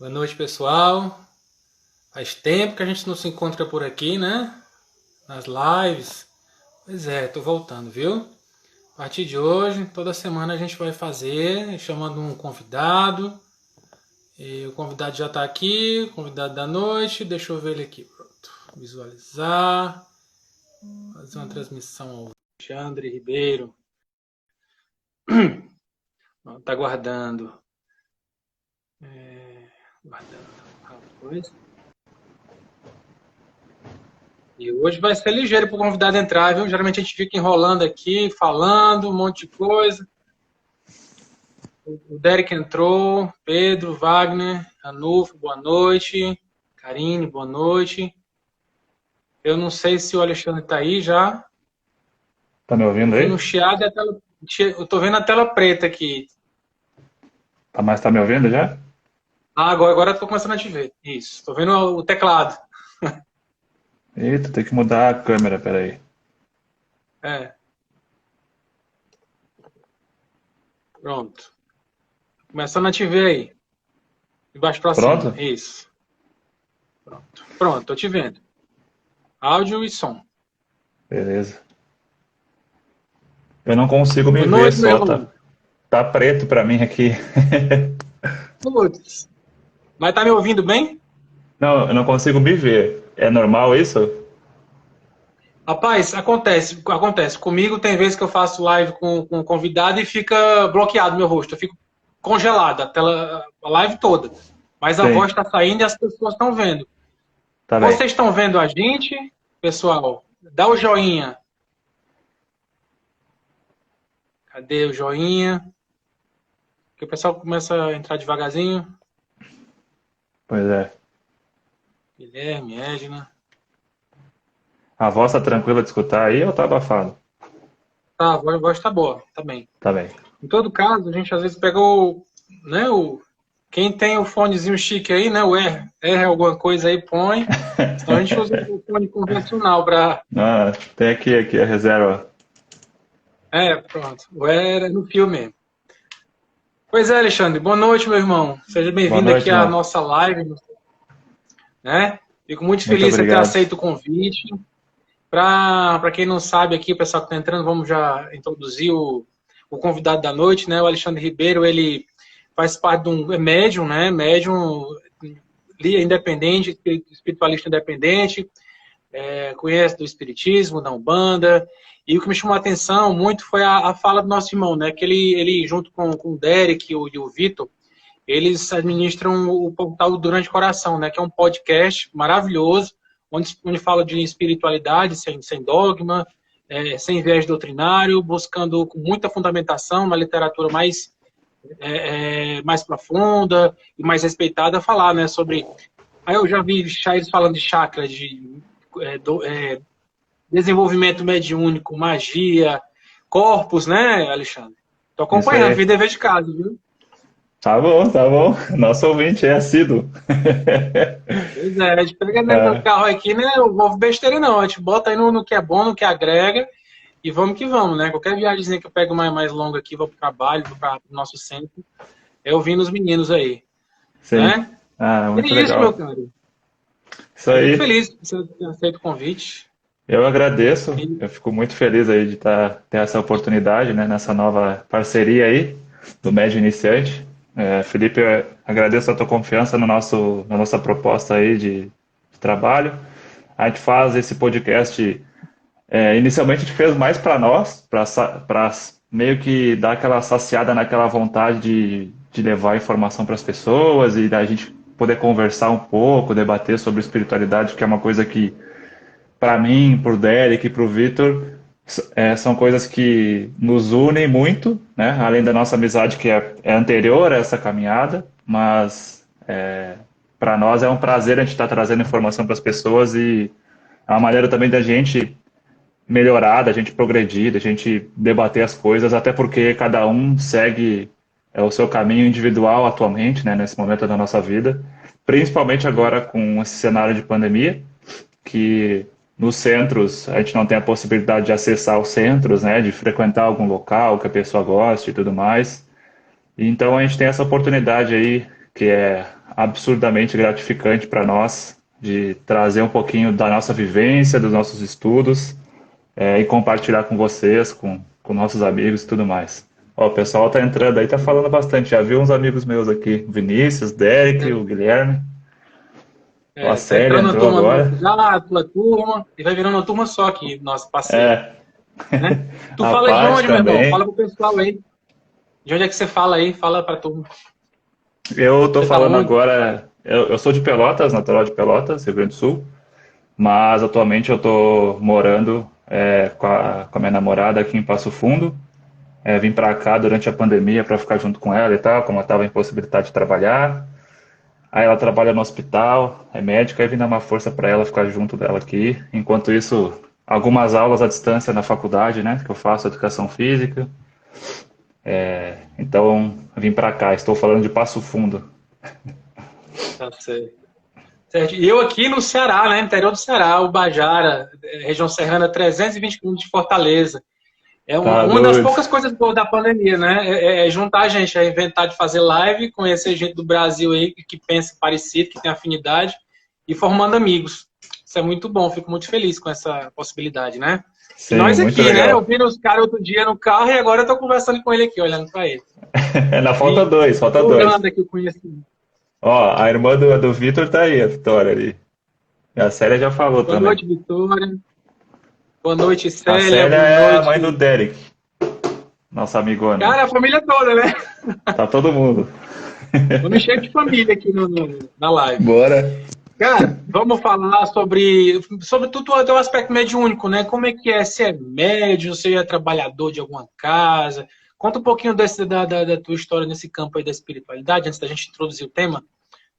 Boa noite, pessoal. Faz tempo que a gente não se encontra por aqui, né? Nas lives. Pois é, tô voltando, viu? A partir de hoje, toda semana a gente vai fazer, chamando um convidado. E o convidado já tá aqui, convidado da noite. Deixa eu ver ele aqui. Pronto. Visualizar. Fazer uma transmissão ao Alexandre Ribeiro. Tá guardando. Guardando. Coisa. E hoje vai ser ligeiro para o convidado entrar, viu? Geralmente a gente fica enrolando aqui, falando um monte de coisa. O Derek entrou, Pedro, Wagner, Anufo, boa noite. Karine, boa noite. Eu não sei se o Alexandre está aí já. Tá me ouvindo Tô vendo um aí? chiado e a tela... Eu tô vendo a tela preta aqui. Mas tá me ouvindo já? Ah, agora eu tô começando a te ver. Isso. Tô vendo o teclado. Eita, tem que mudar a câmera, peraí. É, pronto. Começando a te ver aí. De baixo para cima. Pronto? Isso. Pronto. Pronto, tô te vendo. Áudio e som. Beleza. Eu não consigo me Boa ver noite, meu só, tá, irmão. tá preto pra mim aqui. Putz. Mas tá me ouvindo bem? Não, eu não consigo me ver. É normal isso? Rapaz, acontece. Comigo tem vezes que eu faço live com um convidado e fica bloqueado meu rosto. Eu fico congelado, a live toda. Mas a voz Sim, está saindo e as pessoas estão vendo. tá bem. Vocês estão vendo a gente, pessoal? Dá o joinha. Cadê o joinha? Que o pessoal começa a entrar devagarzinho. Pois é. Guilherme, Edna. A voz tá tranquila de escutar aí ou tá abafado? Tá, a voz tá boa, tá bem. Tá bem. Em todo caso, a gente às vezes pegou, né, quem tem o fonezinho chique aí, né, o R alguma coisa aí, põe. Senão a gente usa o fone convencional para. Ah, tem aqui a reserva. É, pronto. O R é no fio mesmo. Pois é, Alexandre, boa noite, meu irmão. Seja Boa bem-vindo aqui noite, à irmão. nossa live, né? Fico muito Muito feliz de você ter obrigado. aceito o convite. Para quem não sabe aqui, o pessoal que está entrando, vamos já introduzir o convidado da noite, né? O Alexandre Ribeiro, ele faz parte de é médium, né? Médium independente, espiritualista independente, conhece do espiritismo, da Umbanda. E o que me chamou a atenção muito foi a fala do nosso irmão, né? Que ele junto com o Derek e o Vitor, eles administram o portal Durante Coração, né? Que é um podcast maravilhoso, onde fala de espiritualidade, sem dogma, sem viés doutrinário, buscando com muita fundamentação, uma literatura mais profunda e mais respeitada, falar, né? Sobre. Aí eu já vi eles falando de chakra, de desenvolvimento mediúnico, magia, corpos, né, Alexandre? Tô Isso acompanhando, aí. vi dever de casa, viu? Tá bom, tá bom. Nosso ouvinte é assíduo. Pois é, a gente pega no Ah, carro aqui, né? Eu vou besteira não, a gente bota aí no que é bom, no que agrega, e vamos que vamos, né? Qualquer viagemzinha que eu pego mais longa aqui, vou pro trabalho, vou para o nosso centro, é ouvindo os meninos aí, sim. né? Ah, É muito isso, meu legal. caro. Isso Eu fico aí. feliz que você tenha aceito o convite. Eu agradeço, E, eu fico muito feliz aí de ter essa oportunidade, né, nessa nova parceria aí do Médio Iniciante. Felipe, eu agradeço a tua confiança no na nossa proposta aí de trabalho. A gente faz esse podcast, inicialmente a gente fez mais para nós, para meio que dar aquela saciada naquela vontade de levar informação para as pessoas e da gente poder conversar um pouco, debater sobre espiritualidade, que é uma coisa que para mim, para o Derek e para o Vitor, são coisas que nos unem muito, né? Além da nossa amizade que é anterior a essa caminhada, mas para nós é um prazer a gente estar trazendo informação para as pessoas e é uma maneira também da gente melhorar, da gente progredir, da gente debater as coisas, até porque cada um segue o seu caminho individual atualmente, né? Nesse momento da nossa vida, principalmente agora com esse cenário de pandemia que nos centros a gente não tem a possibilidade de acessar os centros, né, de frequentar algum local que a pessoa goste e tudo mais. Então a gente tem essa oportunidade aí, que é absurdamente gratificante para nós de trazer um pouquinho da nossa vivência, dos nossos estudos, e compartilhar com vocês, com nossos amigos e tudo mais. Ó, o pessoal tá entrando aí, tá falando bastante. Já viu uns amigos meus aqui, Vinícius, Derek, o Guilherme, ó, a Tá Célia entrando uma entrou turma agora. nova já, a tua turma, e vai virando uma turma só aqui, nosso passeio, É, né? Tu a fala de Paty onde, meu irmão? também. Fala pro pessoal aí. De onde é que você fala aí? Fala pra turma. Eu tô Você tá falando onde? agora, eu sou de Pelotas, natural de Pelotas, Rio Grande do Sul, mas atualmente eu tô morando com a minha namorada aqui em Passo Fundo. Vim para cá durante a pandemia para ficar junto com ela e tal, como eu estava em possibilidade de trabalhar. Aí ela trabalha no hospital, é médica, e vim dar uma força para ela ficar junto dela aqui. Enquanto isso, algumas aulas à distância na faculdade, né, que eu faço educação física. Então, vim para cá, estou falando de Passo Fundo. Tá certo. Certo. E eu aqui no Ceará, né? Interior do Ceará, Ubajara, região serrana, 320 quilômetros de Fortaleza. É Tá uma das doido. poucas coisas boas da pandemia, né? É juntar a gente, é inventar de fazer live, conhecer gente do Brasil aí que pensa parecido, que tem afinidade, e formando amigos. Isso é muito bom, fico muito feliz com essa possibilidade, né? E Sim, nós muito aqui, né? Eu legal. vi os caras outro dia no carro e agora eu tô conversando com ele aqui, olhando para ele. Na falta E dois, falta dois. divulgando aqui o conhecimento. Ó, a irmã do Vitor tá aí, a Vitória ali. E a Célia já falou Boa também. noite, Vitória. Boa noite, A Célia. Célia Boa é a mãe do noite. Derek, nossa amigona aí. Cara, a família toda, né? Tá todo mundo. Vamos encher de família aqui na live. Bora. Cara, vamos falar sobre tudo o teu aspecto mediúnico, né? Como é que é? Você é médium, você é trabalhador de alguma casa? Conta um pouquinho da tua história nesse campo aí da espiritualidade, antes da gente introduzir o tema do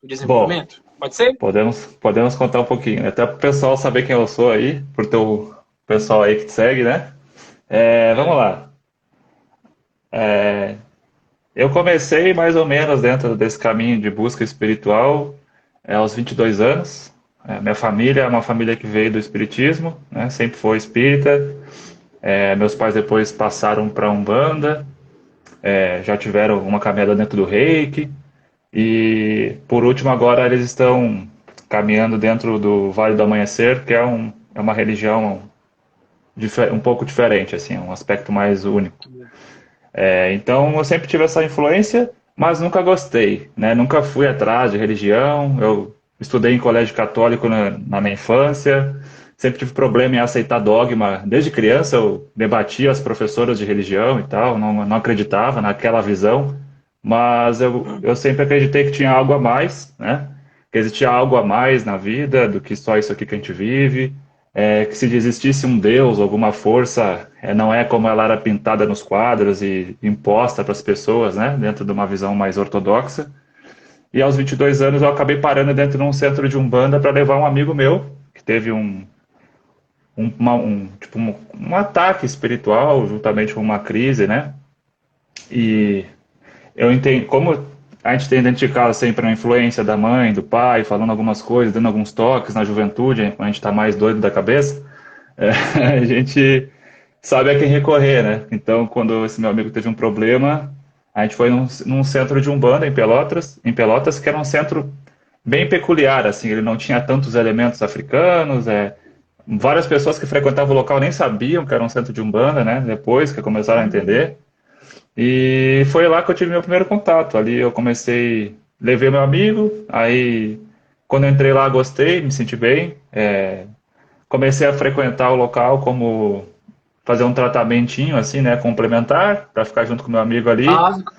Bom, desenvolvimento. Pode ser? podemos contar um pouquinho, né? Até pro pessoal saber quem eu sou aí, por teu pessoal aí que te segue, né? Vamos É. lá. Eu comecei mais ou menos dentro desse caminho de busca espiritual aos 22 anos. Minha família é uma família que veio do espiritismo, né? Sempre foi espírita. Meus pais depois passaram para Umbanda, já tiveram uma caminhada dentro do Reiki. E por último, agora eles estão caminhando dentro do Vale do Amanhecer, que é uma religião um pouco diferente, assim, um aspecto mais único. Então eu sempre tive essa influência, mas nunca gostei, né? Nunca fui atrás de religião. Eu estudei em colégio católico na minha infância, sempre tive problema em aceitar dogma. Desde criança eu debatia as professoras de religião e tal, não acreditava naquela visão, mas eu sempre acreditei que tinha algo a mais, né? Que existia algo a mais na vida do que só isso aqui que a gente vive, que se existisse um Deus, alguma força, não é como ela era pintada nos quadros e imposta para as pessoas, né, dentro de uma visão mais ortodoxa. E aos 22 anos eu acabei parando dentro de um centro de Umbanda para levar um amigo meu, que teve tipo, um ataque espiritual, juntamente com uma crise, né, e eu entendo, como a gente tem identificado sempre a influência da mãe, do pai, falando algumas coisas, dando alguns toques na juventude, quando a gente está mais doido da cabeça, a gente sabe a quem recorrer, né? Então, quando esse meu amigo teve um problema, a gente foi num centro de Umbanda em Pelotas, que era um centro bem peculiar, assim, ele não tinha tantos elementos africanos, várias pessoas que frequentavam o local nem sabiam que era um centro de Umbanda, né? Depois que começaram a entender. E foi lá que eu tive meu primeiro contato. Ali eu comecei, levei meu amigo, aí quando eu entrei lá gostei, me senti bem, comecei a frequentar o local como fazer um tratamentinho assim, né, complementar, para ficar junto com meu amigo ali. Básico.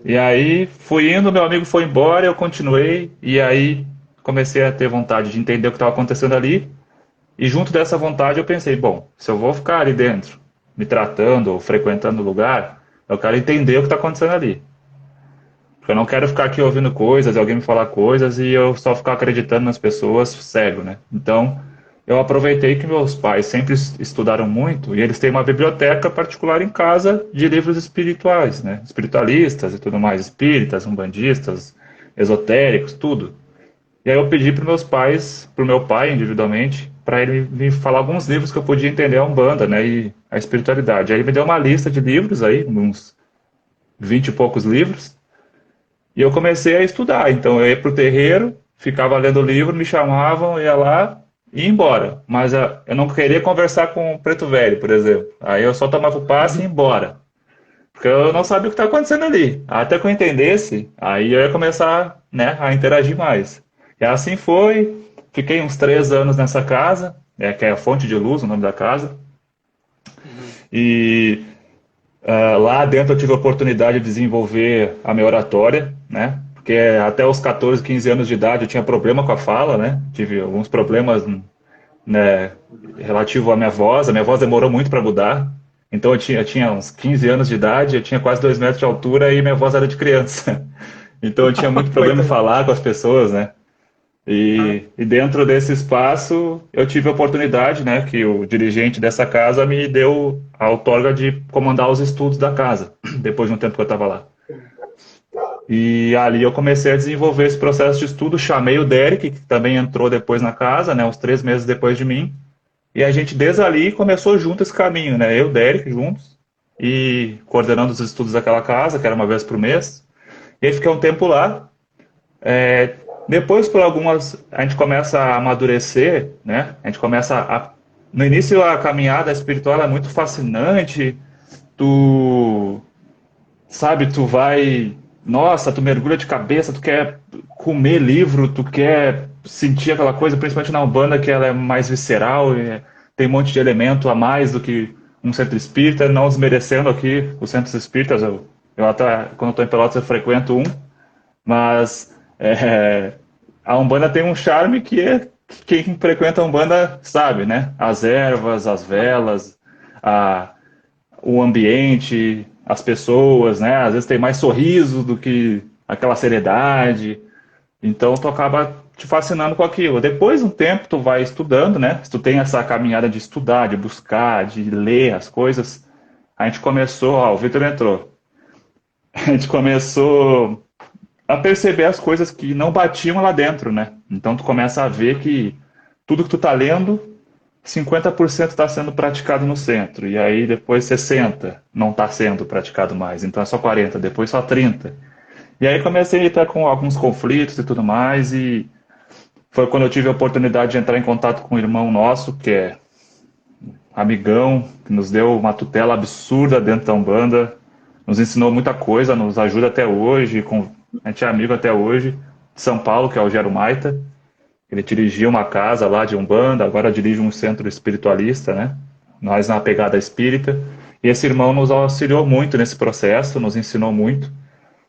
E aí fui indo, meu amigo foi embora, eu continuei, e aí comecei a ter vontade de entender o que estava acontecendo ali. E junto dessa vontade eu pensei, bom, se eu vou ficar ali dentro, me tratando ou frequentando o lugar, eu quero entender o que está acontecendo ali. Porque eu não quero ficar aqui ouvindo coisas, alguém me falar coisas e eu só ficar acreditando nas pessoas cego, né? Então, eu aproveitei que meus pais sempre estudaram muito e eles têm uma biblioteca particular em casa de livros espirituais, né? Espiritualistas e tudo mais, espíritas, umbandistas, esotéricos, tudo. E aí eu pedi para meus pais, para o meu pai individualmente, para ele me falar alguns livros que eu podia entender a Umbanda, né, e a espiritualidade. Aí ele me deu uma lista de livros aí, uns 20 e poucos livros, E eu comecei a estudar. Então eu ia para o terreiro, ficava lendo o livro, me chamavam, ia lá e ia embora. Mas eu não queria conversar com o preto velho, por exemplo. Aí eu só tomava o passe e ia embora. Porque eu não sabia o que estava acontecendo ali. Até que eu entendesse, aí eu ia começar, né, a interagir mais. E assim foi. Fiquei uns 3 anos nessa casa, que é a Fonte de Luz, o nome da casa. Uhum. E lá dentro eu tive a oportunidade de desenvolver a minha oratória, né? Porque até os 14, 15 anos de idade eu tinha problema com a fala, né? Tive alguns problemas, né, relativo à minha voz. A minha voz demorou muito para mudar. Então eu tinha uns 15 anos de idade, eu tinha quase 2 metros de altura e minha voz era de criança. Então eu tinha muito problema em Coitado. falar com as pessoas, né? E dentro desse espaço eu tive a oportunidade, né, que o dirigente dessa casa me deu a outorga de comandar os estudos da casa, depois de um tempo que eu estava lá. E ali eu comecei a desenvolver esse processo de estudo, chamei o Derek, que também entrou depois na casa, né, uns 3 meses depois de mim, e a gente desde ali começou junto esse caminho, né, eu e o Derek juntos, e coordenando os estudos daquela casa, que era uma vez por mês, e aí fiquei um tempo lá. É, Depois, por algumas, a gente começa a amadurecer, né? A gente começa a... No início, a caminhada espiritual é muito fascinante. Tu, sabe, tu vai... Nossa, tu mergulha de cabeça, tu quer comer livro, tu quer sentir aquela coisa, principalmente na Umbanda, que ela é mais visceral, tem um monte de elemento a mais do que um centro espírita, não desmerecendo aqui os centros espíritas. Eu até, quando estou em Pelotas, eu frequento um, mas a Umbanda tem um charme que quem frequenta a Umbanda sabe, né? As ervas, as velas, a, o ambiente, as pessoas, né? Às vezes tem mais sorriso do que aquela seriedade. Então tu acaba te fascinando com aquilo. Depois de um tempo tu vai estudando, né? Se tu tem essa caminhada de estudar, de buscar, de ler as coisas, a gente começou, ó, o Vitor entrou. A gente começou a perceber as coisas que não batiam lá dentro, né? Então tu começa a ver que tudo que tu tá lendo, 50% está sendo praticado no centro, e aí depois 60% não está sendo praticado mais, então é só 40%, depois só 30%. E aí comecei a entrar com alguns conflitos e tudo mais, e foi quando eu tive a oportunidade de entrar em contato com um irmão nosso, que é amigão, que nos deu uma tutela absurda dentro da Umbanda, nos ensinou muita coisa, nos ajuda até hoje, a gente é amigo até hoje, de São Paulo, que é o Gero Maita. Ele dirigia uma casa lá de Umbanda, agora dirige um centro espiritualista, né? Nós na pegada espírita. E esse irmão nos auxiliou muito nesse processo, nos ensinou muito.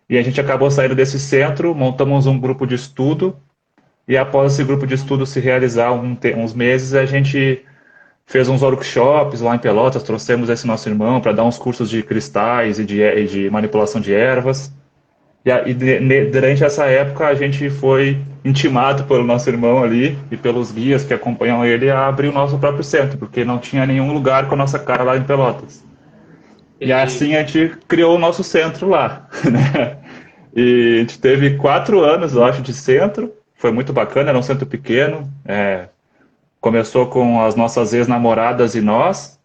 E a gente acabou saindo desse centro, montamos um grupo de estudo, e após esse grupo de estudo se realizar uns meses, a gente fez uns workshops lá em Pelotas, trouxemos esse nosso irmão para dar uns cursos de cristais e de manipulação de ervas. Durante essa época a gente foi intimado pelo nosso irmão ali e pelos guias que acompanham ele a abrir o nosso próprio centro, porque não tinha nenhum lugar com a nossa cara lá em Pelotas. E Entendi. assim a gente criou o nosso centro lá, né? E a gente teve 4 anos, eu acho, de centro. Foi muito bacana, era um centro pequeno. Começou com as nossas ex-namoradas e nós,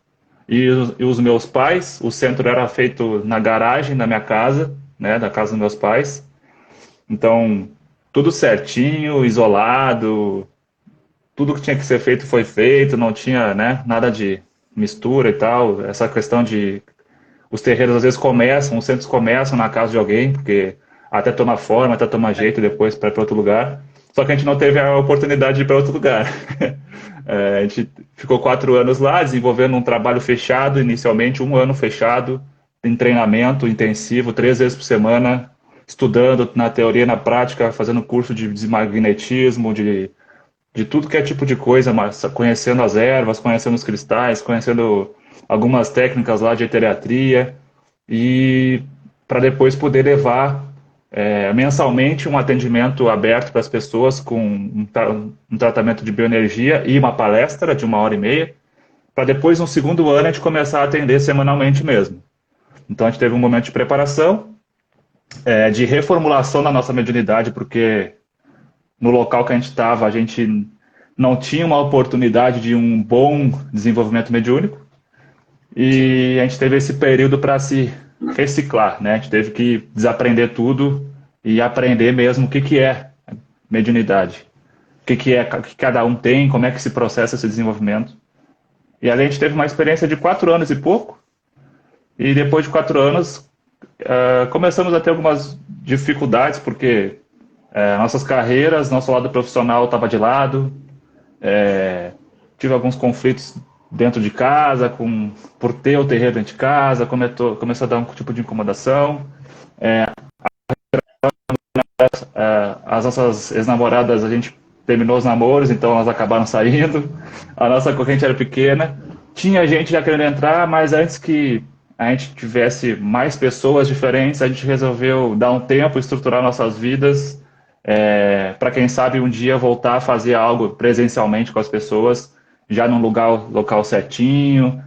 e os meus pais. O centro era feito na garagem da minha casa, né, da casa dos meus pais. Então, tudo certinho, isolado, tudo que tinha que ser feito foi feito, não tinha, né, nada de mistura e tal. Essa questão de os terreiros às vezes começam, os centros começam na casa de alguém, porque até tomar forma, até tomar jeito depois para ir para outro lugar. Só que a gente não teve a oportunidade de ir para outro lugar. A gente ficou 4 anos lá, desenvolvendo um trabalho fechado, inicialmente 1 ano fechado, em treinamento intensivo, 3 vezes por semana, estudando na teoria e na prática, fazendo curso de desmagnetismo, de tudo que é tipo de coisa, mas conhecendo as ervas, conhecendo os cristais, conhecendo algumas técnicas lá de eteriatria, e para depois poder levar mensalmente um atendimento aberto para as pessoas com um tratamento de bioenergia e uma palestra de 1 hora e meia, para depois, no segundo ano, a gente começar a atender semanalmente mesmo. Então a gente teve um momento de preparação, de reformulação da nossa mediunidade, porque no local que a gente estava, a gente não tinha uma oportunidade de um bom desenvolvimento mediúnico, Sim. e a gente teve esse período para se reciclar, né? A gente teve que desaprender tudo e aprender mesmo o que que é mediunidade, o que cada um tem, como é que se processa esse desenvolvimento. E a gente teve uma experiência de 4 anos e pouco, e depois de 4 anos começamos a ter algumas dificuldades, porque nossas carreiras, nosso lado profissional estava de lado, tive alguns conflitos dentro de casa, por ter o terreiro dentro de casa, começou a dar um tipo de incomodação. As nossas ex-namoradas, a gente terminou os namoros, então elas acabaram saindo. A nossa corrente era pequena. Tinha gente já querendo entrar, mas antes que a gente tivesse mais pessoas diferentes, a gente resolveu dar um tempo, estruturar nossas vidas, para quem sabe um dia voltar a fazer algo presencialmente com as pessoas, já num local certinho,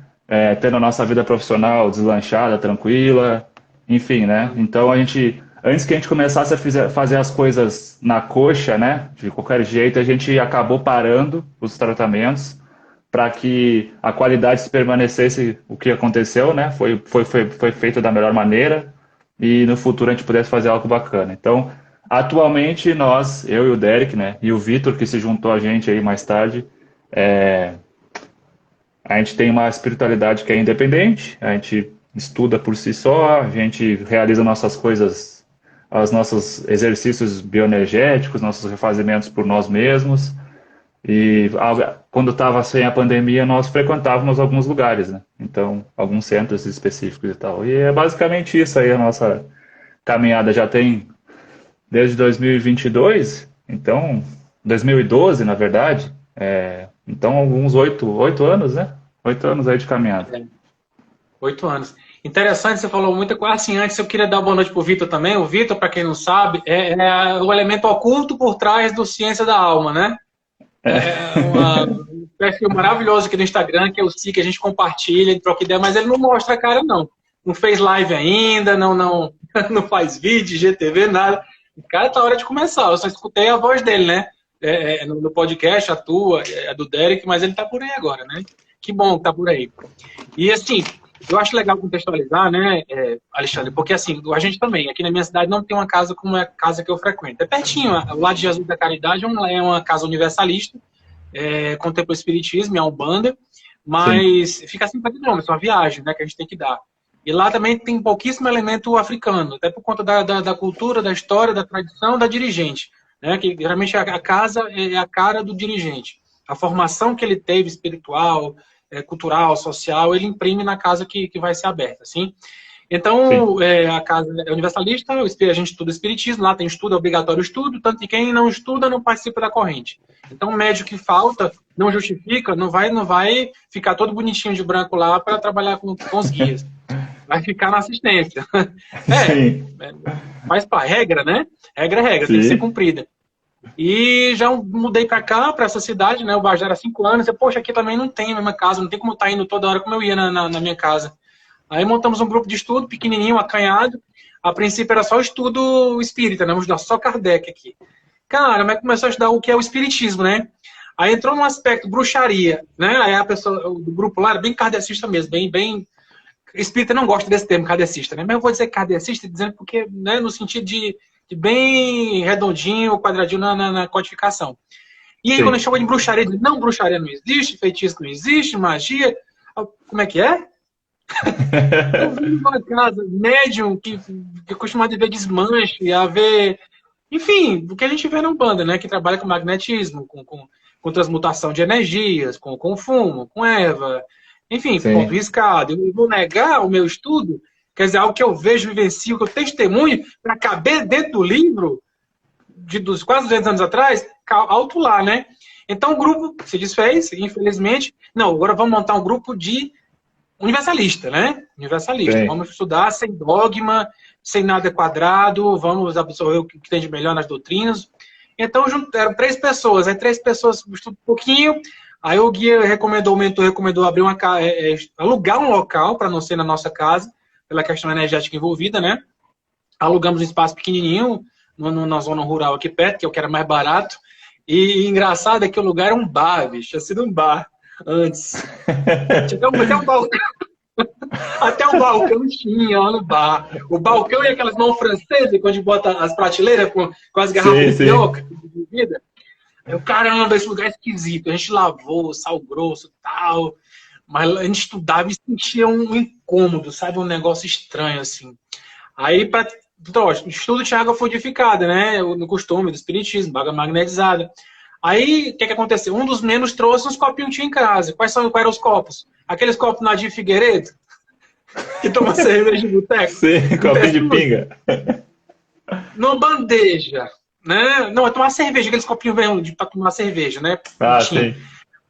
tendo a nossa vida profissional deslanchada, tranquila, enfim, né? Então antes que a gente começasse a fazer as coisas na coxa, né, de qualquer jeito, a gente acabou parando os tratamentos para que a qualidade permanecesse o que aconteceu, né? Foi feito da melhor maneira e no futuro a gente pudesse fazer algo bacana. Então, atualmente eu e o Derek, né, e o Vitor que se juntou a gente aí mais tarde, a gente tem uma espiritualidade que é independente, a gente estuda por si só, a gente realiza nossas coisas, os nossos exercícios bioenergéticos, nossos refazimentos por nós mesmos. E quando estava sem a pandemia, nós frequentávamos alguns lugares, né? Então, alguns centros específicos e tal. E é basicamente isso aí a nossa caminhada. Já tem desde 2022, então, 2012, na verdade. Então, alguns 8 anos, né? 8 anos aí de caminhada. 8 anos. Interessante, você falou muita coisa. Assim, antes eu queria dar boa noite para o Vitor também. O Vitor, para quem não sabe, é o elemento oculto por trás do Ciência da Alma, né? Um perfil maravilhoso aqui no Instagram, que eu sigo, que a gente compartilha, troca ideia, mas ele não mostra a cara, não. Não fez live ainda, não faz vídeo, GTV, nada. O cara tá hora de começar. Eu só escutei a voz dele, né? No podcast, a tua, a do Derek, mas ele tá por aí agora, né? Que bom que tá por aí. E assim, eu acho legal contextualizar, né, Alexandre, porque assim, a gente também, aqui na minha cidade não tem uma casa como a casa que eu frequento. É pertinho, o lado de Jesus da Caridade é uma casa universalista, contempla o espiritismo, é a Umbanda, mas Sim. Fica a 50 quilômetros, uma viagem, né, que a gente tem que dar. E lá também tem pouquíssimo elemento africano, até por conta da cultura, da história, da tradição, da dirigente, né, que geralmente a casa é a cara do dirigente. A formação que ele teve espiritual, cultural, social, ele imprime na casa que vai ser aberta, assim. Então, a casa é universalista, a gente estuda espiritismo, lá tem estudo, é obrigatório estudo, tanto que quem não estuda não participa da corrente. Então, o médio que falta não justifica, não vai ficar todo bonitinho de branco lá para trabalhar com os guias. Vai ficar na assistência. Mas para regra, né? Regra, Sim. Tem que ser cumprida. E já mudei para cá, para essa cidade, né? O Bajara há 5 anos. E, poxa, aqui também não tem a mesma casa, não tem como estar indo toda hora como eu ia na minha casa. Aí montamos um grupo de estudo, pequenininho, acanhado. A princípio era só estudo espírita, né? Vamos estudar só Kardec aqui. Cara, mas começou a estudar o que é o espiritismo, né? Aí entrou num aspecto bruxaria, né? Aí a pessoa do grupo lá era bem kardecista mesmo, bem... Espírita não gosta desse termo, kardecista, né? Mas eu vou dizer kardecista dizendo porque, né, no sentido de bem redondinho, quadradinho na codificação. E aí, Sim. Quando chegou de bruxaria, ele disse, não, bruxaria não existe, feitiço não existe, magia. Como é que é? Eu vim numa casa médium que costuma ver desmanche, a ver... Enfim, o que a gente vê na Umbanda, né? Que trabalha com magnetismo, com transmutação de energias, com fumo, com erva. Enfim, Sim. Ponto riscado. Eu vou negar o meu estudo, quer dizer, algo que eu vejo, vivencio, que eu testemunho, para caber dentro do livro dos quase 200 anos atrás, alto lá, né? Então o grupo se desfez, infelizmente. Não, agora vamos montar um grupo de universalista, né? Universalista. Sim. Vamos estudar sem dogma, sem nada quadrado, vamos absorver o que tem de melhor nas doutrinas. Então eram 3 pessoas, aí 3 pessoas estudam um pouquinho. Aí o guia recomendou, o mentor recomendou abrir alugar um local, para não ser na nossa casa, pela questão energética envolvida, né? Alugamos um espaço pequenininho, na zona rural aqui perto, que é o que era mais barato. E engraçado é que o lugar era um bar, bicho. Tinha sido um bar antes. Tinha até um balcão. Até o balcão tinha lá no bar. O balcão e aquelas mãos francesas, quando a gente bota as prateleiras com as garrafas Sim, de sim. pioca, de bebida. Eu, caramba, esse lugar é esquisito. A gente lavou, sal grosso e tal. Mas a gente estudava e sentia um incômodo, sabe? Um negócio estranho, assim. Aí, lógico, o estudo tinha água fluidificada, né? No costume do espiritismo, água magnetizada. Aí, o que aconteceu? Um dos membros trouxe uns copinhos que tinha em casa. Quais eram os copos? Aqueles copos Nadir Figueiredo, que toma cerveja de boteco. Sim, Não copinho pensa de muito. pinga. Numa bandeja, né? Não, é tomar cerveja, aqueles copinhos mesmo para tomar cerveja, né? Ah, Tinha. sim.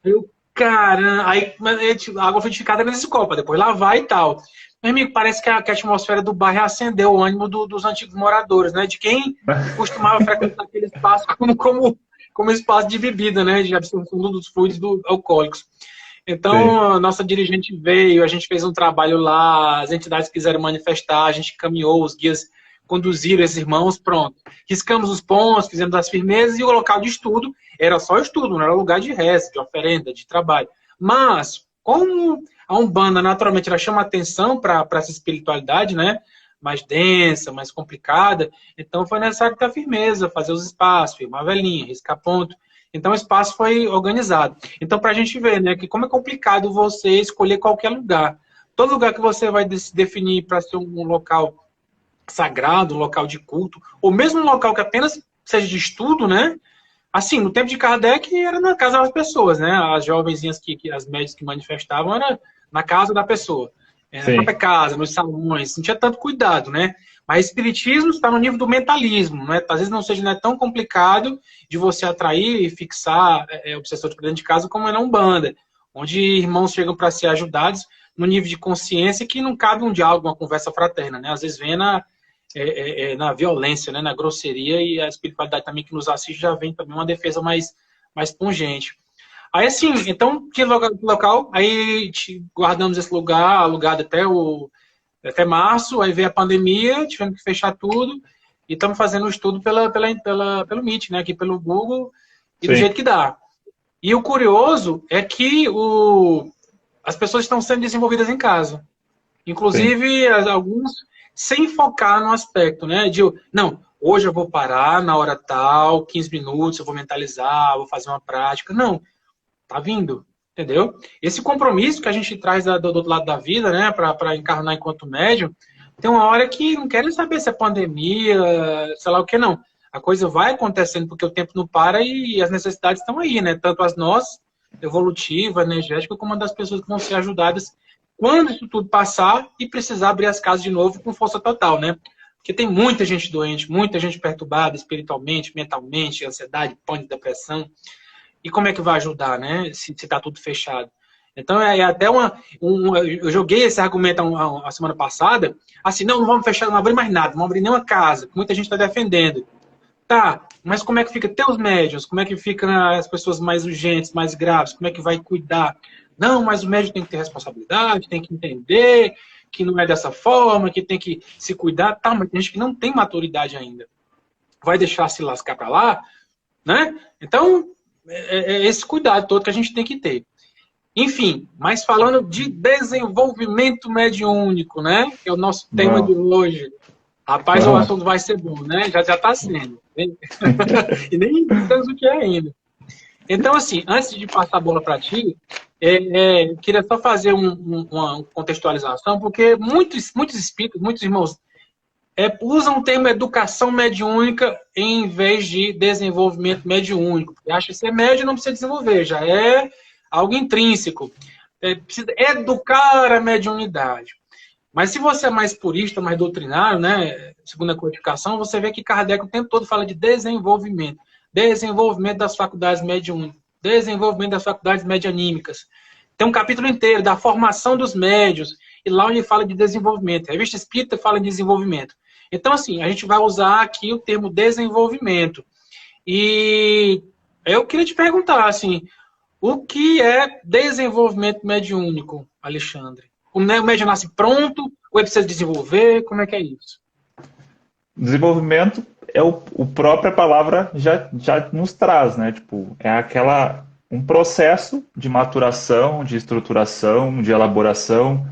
Eu, caramba, aí a água fluidificada nesse copo, depois lavar e tal. Meu amigo, parece que a atmosfera do bairro acendeu o ânimo dos antigos moradores, né? De quem costumava frequentar aquele espaço como espaço de bebida, né? De absorção dos fluidos alcoólicos. Então, Sim. a nossa dirigente veio, a gente fez um trabalho lá, as entidades quiseram manifestar, a gente caminhou, os guias conduziram esses irmãos, pronto. Riscamos os pontos, fizemos as firmezas e o local de estudo era só estudo, não era lugar de reza, de oferenda, de trabalho. Mas, como a Umbanda naturalmente ela chama atenção para essa espiritualidade, né? Mais densa, mais complicada, então foi necessário ter firmeza, fazer os espaços, firmar a velhinha, riscar ponto. Então o espaço foi organizado. Então, para a gente ver, né, que como é complicado você escolher qualquer lugar. Todo lugar que você vai se definir para ser um local sagrado, um local de culto, ou mesmo um local que apenas seja de estudo, né? Assim, no tempo de Kardec era na casa das pessoas, né? As jovenzinhas as médias que manifestavam era na casa da pessoa, na própria Sim. casa, nos salões, não tinha tanto cuidado, né? Mas espiritismo está no nível do mentalismo, né? Às vezes não é tão complicado de você atrair e fixar obsessores para dentro de casa como é na Umbanda, onde irmãos chegam para ser ajudados no nível de consciência que não cabe um diálogo, uma conversa fraterna, né? Às vezes vem na violência, né? Na grosseria, e a espiritualidade também que nos assiste já vem também uma defesa mais pungente. Aí assim, então, que local, aí guardamos esse lugar, alugado até março, aí veio a pandemia, tivemos que fechar tudo, e estamos fazendo o estudo pelo Meet, né? Aqui pelo Google, e do Sim. jeito que dá. E o curioso é que as pessoas estão sendo desenvolvidas em casa. Sim. Inclusive, alguns sem focar no aspecto, né? Não, hoje eu vou parar na hora tal, 15 minutos, eu vou mentalizar, vou fazer uma prática. Não, tá vindo, entendeu? Esse compromisso que a gente traz do outro lado da vida, né, para encarnar enquanto médium, tem uma hora que não querem saber se é pandemia, sei lá o que, não. A coisa vai acontecendo porque o tempo não para e as necessidades estão aí, né? Tanto as nossas, evolutiva, energética, como as das pessoas que vão ser ajudadas quando isso tudo passar e precisar abrir as casas de novo com força total, né? Porque tem muita gente doente, muita gente perturbada espiritualmente, mentalmente, ansiedade, pânico, depressão. E como é que vai ajudar, né? Se está tudo fechado. Então, é até eu joguei esse argumento a semana passada, assim, não vamos fechar, não vamos abrir mais nada, não vamos abrir nenhuma casa, que muita gente está defendendo. Tá, mas como é que fica teus médios? Como é que ficam as pessoas mais urgentes, mais graves? Como é que vai cuidar? Não, mas o médico tem que ter responsabilidade, tem que entender que não é dessa forma, que tem que se cuidar. Tá, mas tem gente que não tem maturidade ainda. Vai deixar se lascar para lá, né? Então, é esse cuidado todo que a gente tem que ter. Enfim, mas falando de desenvolvimento mediúnico, né? Que é o nosso tema de Vamos. hoje. Rapaz, o Vamos. assunto vai ser bom, né? Já está sendo. E nem sabemos o que é ainda. Então, assim, antes de passar a bola para ti, queria só fazer uma contextualização, porque muitos espíritos, muitos irmãos, usam o termo educação mediúnica em vez de desenvolvimento mediúnico. Porque acha que ser médio não precisa desenvolver, já é algo intrínseco. Precisa educar a mediunidade. Mas se você é mais purista, mais doutrinário, né, segundo a codificação, você vê que Kardec o tempo todo fala de desenvolvimento. Desenvolvimento das faculdades mediúnicas. Desenvolvimento das faculdades medianímicas. Tem um capítulo inteiro da formação dos médios, e lá onde fala de desenvolvimento. A Revista Espírita fala de desenvolvimento. Então, assim, a gente vai usar aqui o termo desenvolvimento. E eu queria te perguntar, assim, o que é desenvolvimento mediúnico, Alexandre? O médium nasce pronto? Ou ele precisa desenvolver? Como é que é isso? Desenvolvimento é o própria palavra já nos traz, né? Tipo, é um processo de maturação, de estruturação, de elaboração,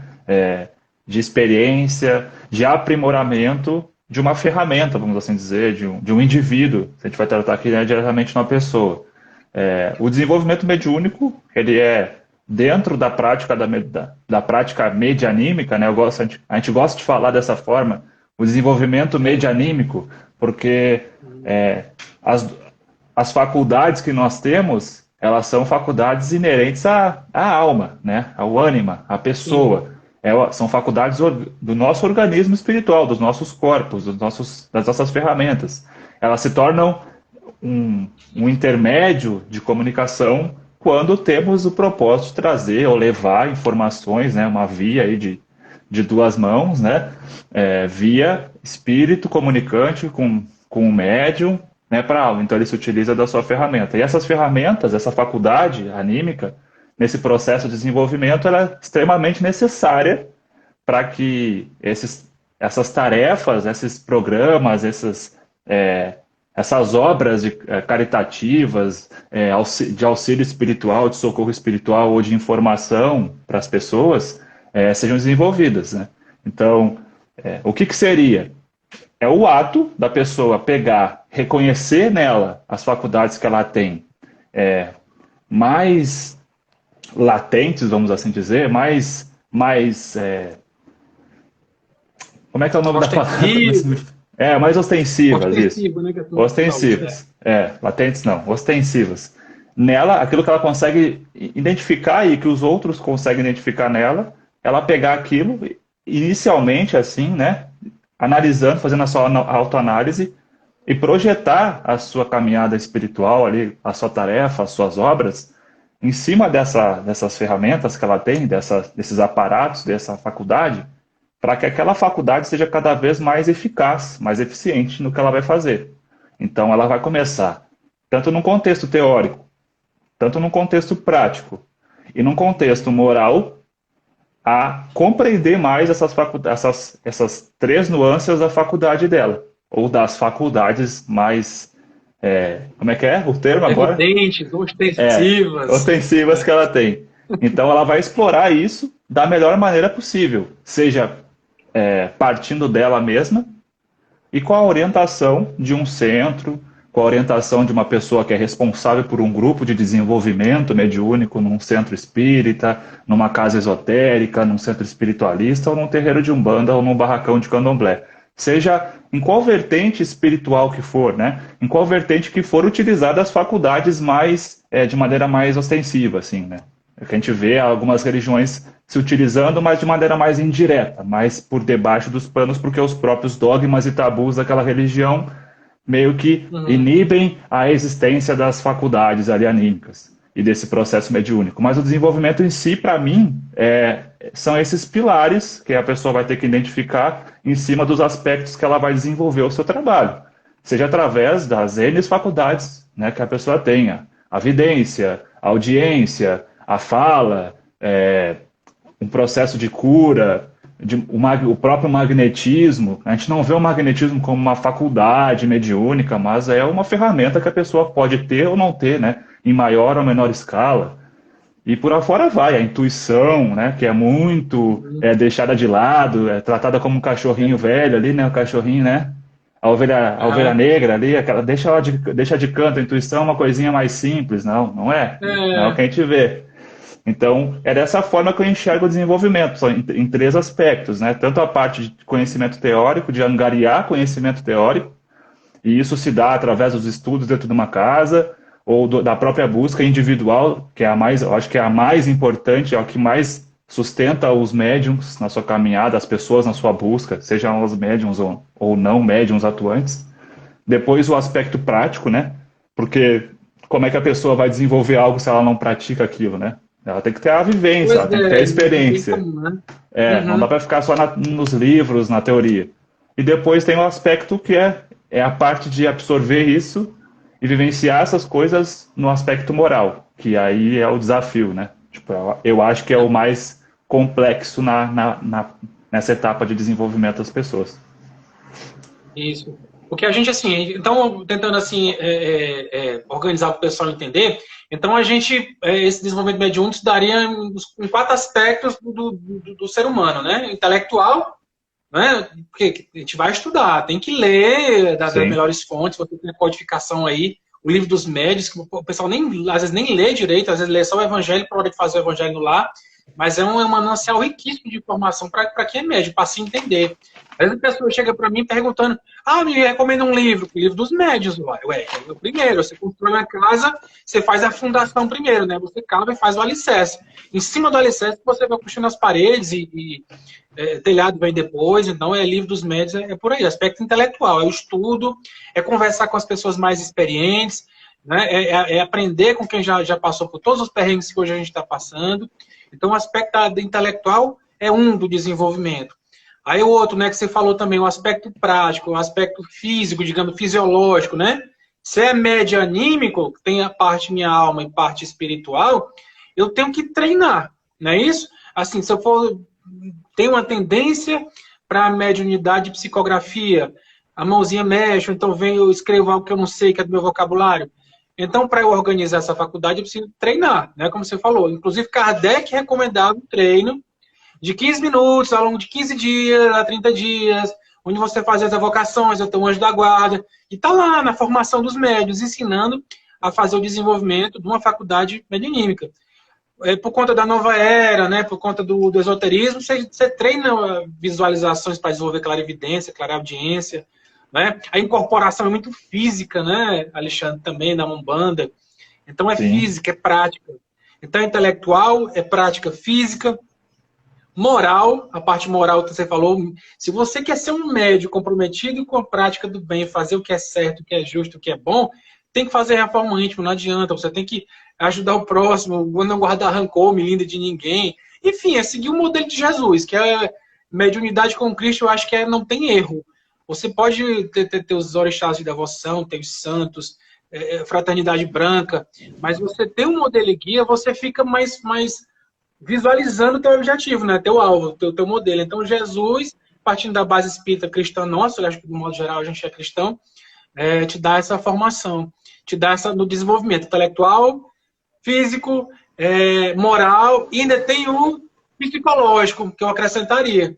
de experiência, de aprimoramento de uma ferramenta, vamos assim dizer, de um indivíduo. A gente vai tratar aqui, né, diretamente de uma pessoa. O desenvolvimento mediúnico, ele é dentro da prática da prática medianímica, né? A gente gosta de falar dessa forma, o desenvolvimento medianímico, porque as, as faculdades que nós temos, elas são faculdades inerentes à alma, né? Ao ânima, à pessoa. São faculdades do nosso organismo espiritual, dos nossos corpos, das nossas ferramentas. Elas se tornam um intermédio de comunicação quando temos o propósito de trazer ou levar informações, né? Uma via aí de duas mãos, né? Via espírito comunicante com o médium, né, para a alma. Então ele se utiliza da sua ferramenta. E essas ferramentas, essa faculdade anímica, nesse processo de desenvolvimento, ela é extremamente necessária para que essas tarefas, esses programas, essas obras caritativas, de auxílio espiritual, de socorro espiritual ou de informação para as pessoas sejam desenvolvidas, né? Então, o que seria? É o ato da pessoa pegar, reconhecer nela as faculdades que ela tem mais latentes, vamos assim dizer, como é que é o nome da palavra? Mais ostensivas, Ostensivo, isso. né, Ostensivas. Latentes não, ostensivas. Nela, aquilo que ela consegue identificar e que os outros conseguem identificar nela, ela pegar aquilo, inicialmente assim, né, analisando, fazendo a sua autoanálise e projetar a sua caminhada espiritual ali, a sua tarefa, as suas obras, em cima dessas ferramentas que ela tem, desses aparatos, dessa faculdade, para que aquela faculdade seja cada vez mais eficaz, mais eficiente no que ela vai fazer. Então, ela vai começar, tanto num contexto teórico, tanto num contexto prático e num contexto moral, a compreender mais essas três nuances da faculdade dela, ou das faculdades mais... como é que é o termo agora? Evidentes, ostensivas. Ostensivas que ela tem. Então, ela vai explorar isso da melhor maneira possível, seja partindo dela mesma e com a orientação de um centro, com a orientação de uma pessoa que é responsável por um grupo de desenvolvimento mediúnico num centro espírita, numa casa esotérica, num centro espiritualista, ou num terreiro de umbanda, ou num barracão de candomblé. Seja em qual vertente espiritual que for, né? Em qual vertente que for utilizada as faculdades de maneira mais ostensiva, assim, né? É que a gente vê algumas religiões se utilizando, mas de maneira mais indireta, mais por debaixo dos panos, porque os próprios dogmas e tabus daquela religião meio que inibem a existência das faculdades ali anímicas e desse processo mediúnico. Mas o desenvolvimento em si, para mim, são esses pilares que a pessoa vai ter que identificar em cima dos aspectos que ela vai desenvolver o seu trabalho. Seja através das N faculdades, né, que a pessoa tenha. A vidência, a audiência, a fala, um processo de cura, o próprio magnetismo. A gente não vê o magnetismo como uma faculdade mediúnica, mas é uma ferramenta que a pessoa pode ter ou não ter, né, em maior ou menor escala. E por afora vai, a intuição, né, que é muito deixada de lado, é tratada como um cachorrinho velho ali, né, o cachorrinho, né, a ovelha negra ali, deixa de canto, a intuição é uma coisinha mais simples, não é? Não é o que a gente vê. Então, é dessa forma que eu enxergo o desenvolvimento, só em três aspectos, né? Tanto a parte de conhecimento teórico, de angariar conhecimento teórico, e isso se dá através dos estudos dentro de uma casa, ou da própria busca individual, que é eu acho que é a mais importante, é o que mais sustenta os médiums na sua caminhada, as pessoas na sua busca, sejam os médiums ou não médiums atuantes. Depois o aspecto prático, né? Porque como é que a pessoa vai desenvolver algo se ela não pratica aquilo, né? Ela tem que ter a vivência, ela tem que ter a experiência. Não dá para ficar só nos livros, na teoria. E depois tem o aspecto que é a parte de absorver isso e vivenciar essas coisas no aspecto moral, que aí é o desafio, né? Tipo, eu acho que é o mais complexo nessa etapa de desenvolvimento das pessoas. Isso. Porque a gente, assim, então, tentando, assim, organizar para o pessoal entender, então a gente, esse desenvolvimento mediúnico se daria em 4 aspectos do ser humano, né? Intelectual, né? Porque a gente vai estudar, tem que ler das Sim, melhores fontes, você tem a codificação aí, o livro dos médios, que o pessoal nem, às vezes nem lê direito, às vezes lê só o evangelho para hora de fazer o evangelho no lar, mas é um manancial riquíssimo de informação para quem é médio, para se entender. Às vezes a pessoa chega para mim perguntando, me recomenda um livro, o livro dos médios, ué, é o primeiro, você constrói uma casa, você faz a fundação primeiro, né? Você cava e faz o alicerce. Em cima do alicerce você vai puxando as paredes telhado vem depois, então livro dos médios, é por aí, aspecto intelectual, é o estudo, é conversar com as pessoas mais experientes, né? É aprender com quem já passou por todos os perrengues que hoje a gente está passando. Então, o aspecto intelectual é um do desenvolvimento. Aí o outro, né, que você falou também, o aspecto prático, o aspecto físico, digamos, fisiológico, né? Se é médio anímico, tem a parte minha alma e parte espiritual, eu tenho que treinar, não é isso? Assim, se eu for tem uma tendência para a mediunidade de psicografia, a mãozinha mexe, então eu escrevo algo que eu não sei, que é do meu vocabulário. Então, para eu organizar essa faculdade, eu preciso treinar, né? Como você falou. Inclusive, Kardec recomendava um treino de 15 minutos, ao longo de 15 dias, a 30 dias, onde você faz as evocações, o teu anjo da guarda, e está lá na formação dos médios, ensinando a fazer o desenvolvimento de uma faculdade medianímica. Por conta da nova era, né, por conta do esoterismo, você treina visualizações para desenvolver clarividência, clareaudiência, né? A incorporação é muito física, né, Alexandre, também na Umbanda. Então é sim, física, é prática. Então é intelectual, é prática física, moral, a parte moral que você falou. Se você quer ser um médium comprometido com a prática do bem, fazer o que é certo, o que é justo, o que é bom, tem que fazer reforma íntima, não adianta. Você tem que ajudar o próximo, não guardar rancor, milindre de ninguém. Enfim, é seguir o modelo de Jesus, que é mediunidade com Cristo, eu acho que não tem erro. Você pode ter os orixás de devoção, ter os santos, fraternidade branca, mas você tem um modelo e guia, você fica mais visualizando o teu objetivo, né? Teu alvo, teu modelo. Então, Jesus, partindo da base espírita cristã nossa, eu acho que, de modo geral, a gente é cristão, te dá essa formação, te dá no desenvolvimento intelectual, físico, moral, e ainda tem o psicológico, que eu acrescentaria,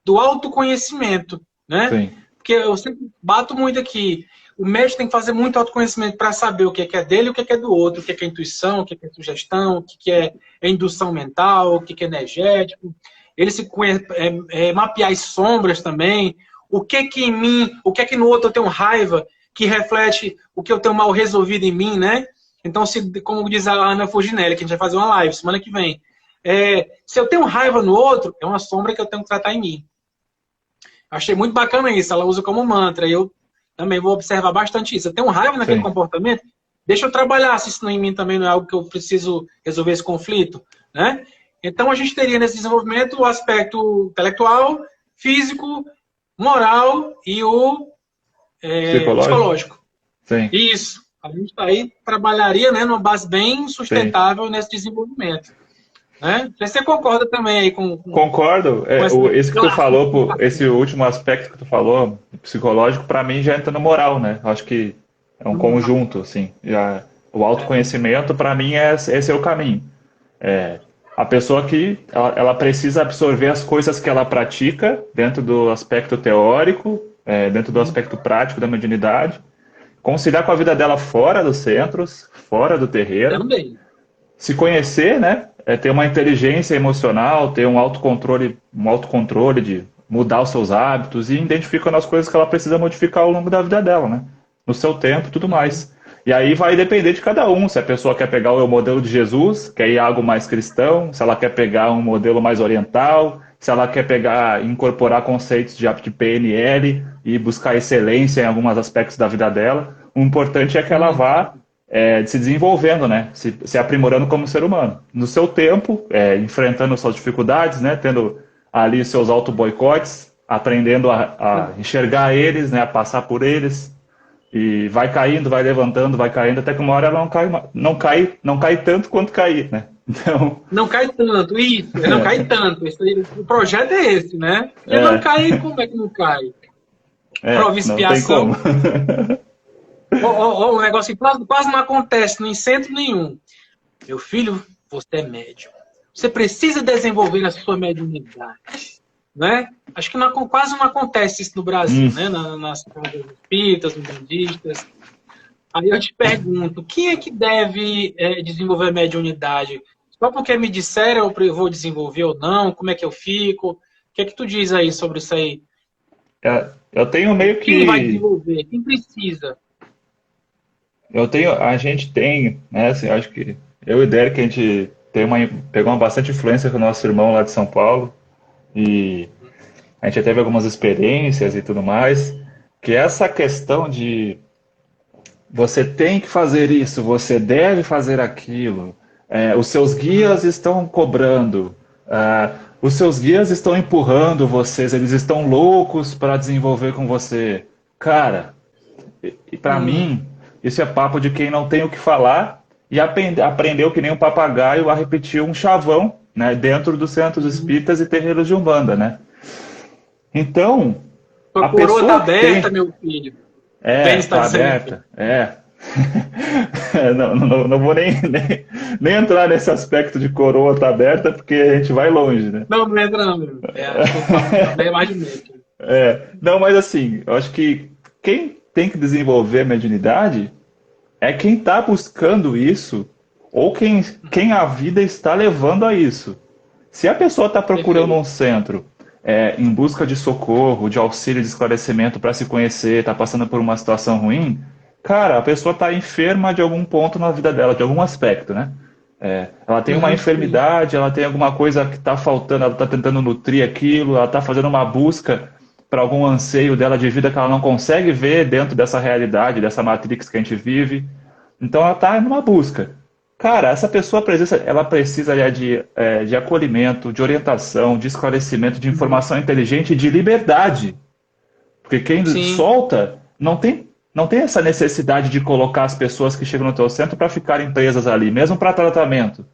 do autoconhecimento, né? sim. Porque eu sempre bato muito aqui, o médico tem que fazer muito autoconhecimento para saber o que é dele e o que é do outro, o que é intuição, o que é sugestão, o que é indução mental, o que é energético. Ele se mapear as sombras também, o que em mim, o que no outro eu tenho raiva, que reflete o que eu tenho mal resolvido em mim, né? Então, como diz a Ana Fuginelli, que a gente vai fazer uma live semana que vem, se eu tenho raiva no outro, é uma sombra que eu tenho que tratar em mim. Achei muito bacana isso, ela usa como mantra, e eu também vou observar bastante isso. Eu tenho raiva naquele comportamento, deixa eu trabalhar se isso em mim também não é algo que eu preciso resolver esse conflito, né? Então, a gente teria nesse desenvolvimento o aspecto intelectual, físico, moral e o psicológico. Sim. Isso. A gente aí trabalharia, né, numa base bem sustentável nesse desenvolvimento. Né? Você concorda também aí com Concordo. Esse que tu falou, esse último aspecto que tu falou, psicológico, para mim já entra no moral, né? Acho que é um conjunto, assim. O autoconhecimento, para mim, esse é o caminho. A pessoa que ela precisa absorver as coisas que ela pratica dentro do aspecto teórico, dentro do aspecto prático da mediunidade, conciliar com a vida dela fora dos centros, fora do terreiro, também. Se conhecer, né? Ter uma inteligência emocional, ter um autocontrole de mudar os seus hábitos e identificando as coisas que ela precisa modificar ao longo da vida dela, né? No seu tempo e tudo mais. E aí vai depender de cada um, se a pessoa quer pegar o modelo de Jesus, quer ir algo mais cristão, se ela quer pegar um modelo mais oriental, se ela quer incorporar conceitos de PNL e buscar excelência em alguns aspectos da vida dela. O importante é que ela vá se desenvolvendo, né? Se aprimorando como ser humano. No seu tempo, enfrentando suas dificuldades, né? Tendo ali seus auto-boicotes, aprendendo a enxergar eles, né? A passar por eles. E vai caindo, vai levantando, vai caindo, até que uma hora ela não cai tanto quanto cair, né? Então... Não cai tanto, isso, não cai tanto. O projeto é esse, né? Porque não cai, como é que não cai? É, prova e não tem como. expiação. Ó, um negócio que quase não acontece em centro nenhum. Meu filho, você é médium. Você precisa desenvolver a sua mediunidade, né? Acho que quase não acontece isso no Brasil, Hum, né? Nas casas espíritas, nos bandistas. Aí eu te pergunto, quem é que deve desenvolver a mediunidade? Só porque me disseram eu vou desenvolver ou não? Como é que eu fico? O que é que tu diz aí sobre isso aí? eu tenho meio Quem vai que. desenvolver? Quem precisa? A gente tem, né? Assim, eu acho que eu e o Derek, a gente pegou uma bastante influência com o nosso irmão lá de São Paulo. E a gente já teve algumas experiências e tudo mais. Que essa questão de você tem que fazer isso, você deve fazer aquilo. Os seus guias estão cobrando, os seus guias estão empurrando vocês, eles estão loucos para desenvolver com você. Cara, e para Hum, mim, isso é papo de quem não tem o que falar e aprendeu que nem um papagaio a repetir um chavão, né, dentro dos centros espíritas e terreiros de Umbanda, né? Então, Sua a coroa tá pessoa que aberta, tem, meu filho. O Ben está tá dizendo aqui. aberta, não vou nem entrar nesse aspecto de coroa tá aberta, porque a gente vai longe, né? Não, não entra não, meu. Acho que o papo tá bem mais de meio. Não, mas assim, eu acho que quem tem que desenvolver a mediunidade é quem está buscando isso, ou quem a vida está levando a isso. Se a pessoa está procurando Perfeito. um centro em busca de socorro, de auxílio, de esclarecimento para se conhecer, está passando por uma situação ruim, cara, a pessoa está enferma de algum ponto na vida dela, de algum aspecto, né? Ela tem uma Sim. enfermidade, ela tem alguma coisa que está faltando, ela está tentando nutrir aquilo, ela está fazendo uma busca para algum anseio dela de vida que ela não consegue ver dentro dessa realidade, dessa matrix que a gente vive. Então ela está numa busca. Cara, essa pessoa precisa, ela precisa de acolhimento, de orientação, de esclarecimento, de informação inteligente e de liberdade. Porque quem Sim. solta não tem essa necessidade de colocar as pessoas que chegam no teu centro para ficarem presas ali, mesmo para tratamento.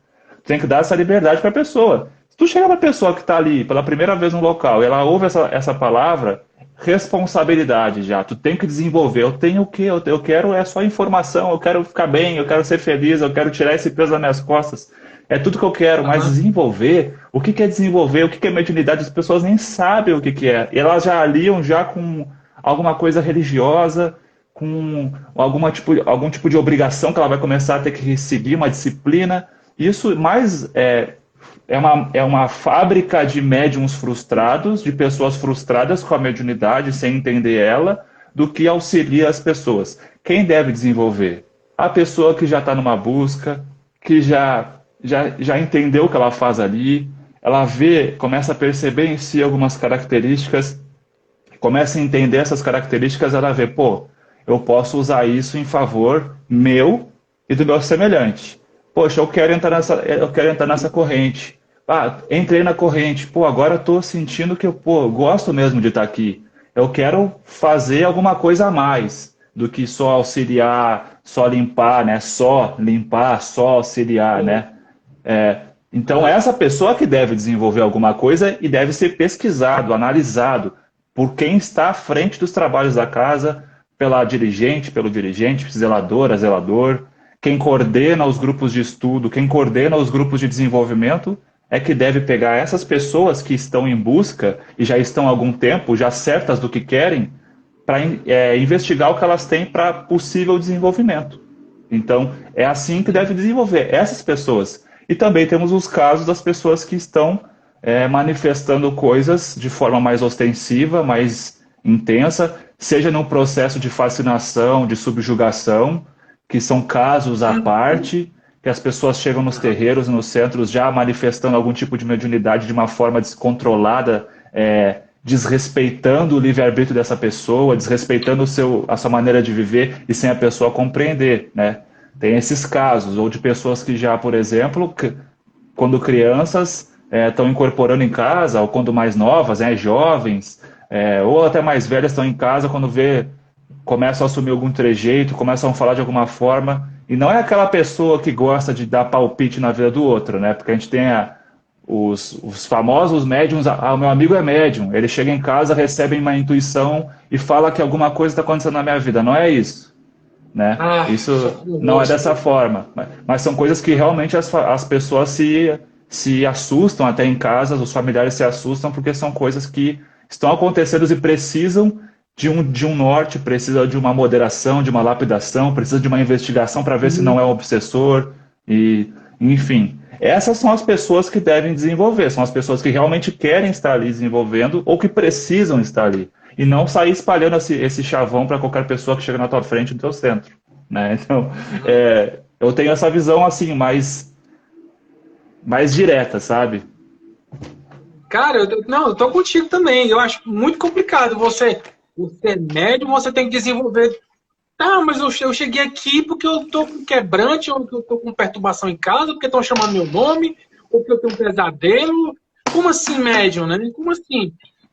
Tu tem que dar essa liberdade para a pessoa. Se tu chegar para a pessoa que está ali pela primeira vez no local e ela ouve essa palavra, responsabilidade já. Tu tem que desenvolver. Eu tenho o quê? Eu quero só informação, eu quero ficar bem, eu quero ser feliz, eu quero tirar esse peso das minhas costas. É tudo que eu quero, mas Aham. desenvolver, o que é desenvolver, o que é mediunidade, as pessoas nem sabem o que é. E elas já aliam já com alguma coisa religiosa, com algum tipo de obrigação que ela vai começar a ter que seguir, uma disciplina. Isso mais é uma fábrica de médiums frustrados, de pessoas frustradas com a mediunidade, sem entender ela, do que auxilia as pessoas. Quem deve desenvolver? A pessoa que já está numa busca, que já entendeu o que ela faz ali, ela vê, começa a perceber em si algumas características, começa a entender essas características, ela vê, pô, eu posso usar isso em favor meu e do meu semelhante. Poxa, eu quero entrar nessa corrente. Ah, entrei na corrente. Pô, agora estou sentindo que eu gosto mesmo de estar aqui. Eu quero fazer alguma coisa a mais do que só auxiliar, só limpar, né? Só limpar, só auxiliar, Sim. né? Então, Aham. essa pessoa que deve desenvolver alguma coisa e deve ser pesquisado, analisado por quem está à frente dos trabalhos da casa, pelo dirigente, zeladora, zelador, quem coordena os grupos de estudo, quem coordena os grupos de desenvolvimento, é que deve pegar essas pessoas que estão em busca e já estão há algum tempo, já certas do que querem, para investigar o que elas têm para possível desenvolvimento. Então, é assim que deve desenvolver essas pessoas. E também temos os casos das pessoas que estão manifestando coisas de forma mais ostensiva, mais intensa, seja num processo de fascinação, de subjugação, que são casos à parte, que as pessoas chegam nos Aham. terreiros, nos centros, já manifestando algum tipo de mediunidade de uma forma descontrolada, desrespeitando o livre-arbítrio dessa pessoa, desrespeitando a sua maneira de viver e sem a pessoa compreender, né? Tem esses casos, ou de pessoas que já, por exemplo, quando crianças estão incorporando em casa, ou quando mais novas, jovens, ou até mais velhas estão em casa, quando começam a assumir algum trejeito, começam a falar de alguma forma, e não é aquela pessoa que gosta de dar palpite na vida do outro, né? Porque a gente tem os famosos médiums, o meu amigo é médium, ele chega em casa, recebe uma intuição e fala que alguma coisa está acontecendo na minha vida. Não é isso, né? Ah, Isso não não é gosto. dessa forma, mas são coisas que realmente as pessoas se assustam até em casa, os familiares se assustam porque são coisas que estão acontecendo e precisam de um norte, precisa de uma moderação, de uma lapidação, precisa de uma investigação para ver se não é um obsessor e, enfim. Essas são as pessoas que devem desenvolver, são as pessoas que realmente querem estar ali desenvolvendo ou que precisam estar ali. E não sair espalhando esse chavão para qualquer pessoa que chega na tua frente, no teu centro, né? Então, Uhum. eu tenho essa visão assim, mais direta, sabe? Cara, não, eu tô contigo também. Eu acho muito complicado. Você é médium, você tem que desenvolver. Ah, mas eu cheguei aqui porque eu tô com quebrante, ou porque eu tô com perturbação em casa, porque estão chamando meu nome, ou porque eu tenho um pesadelo. Como assim, médium, né? Como assim?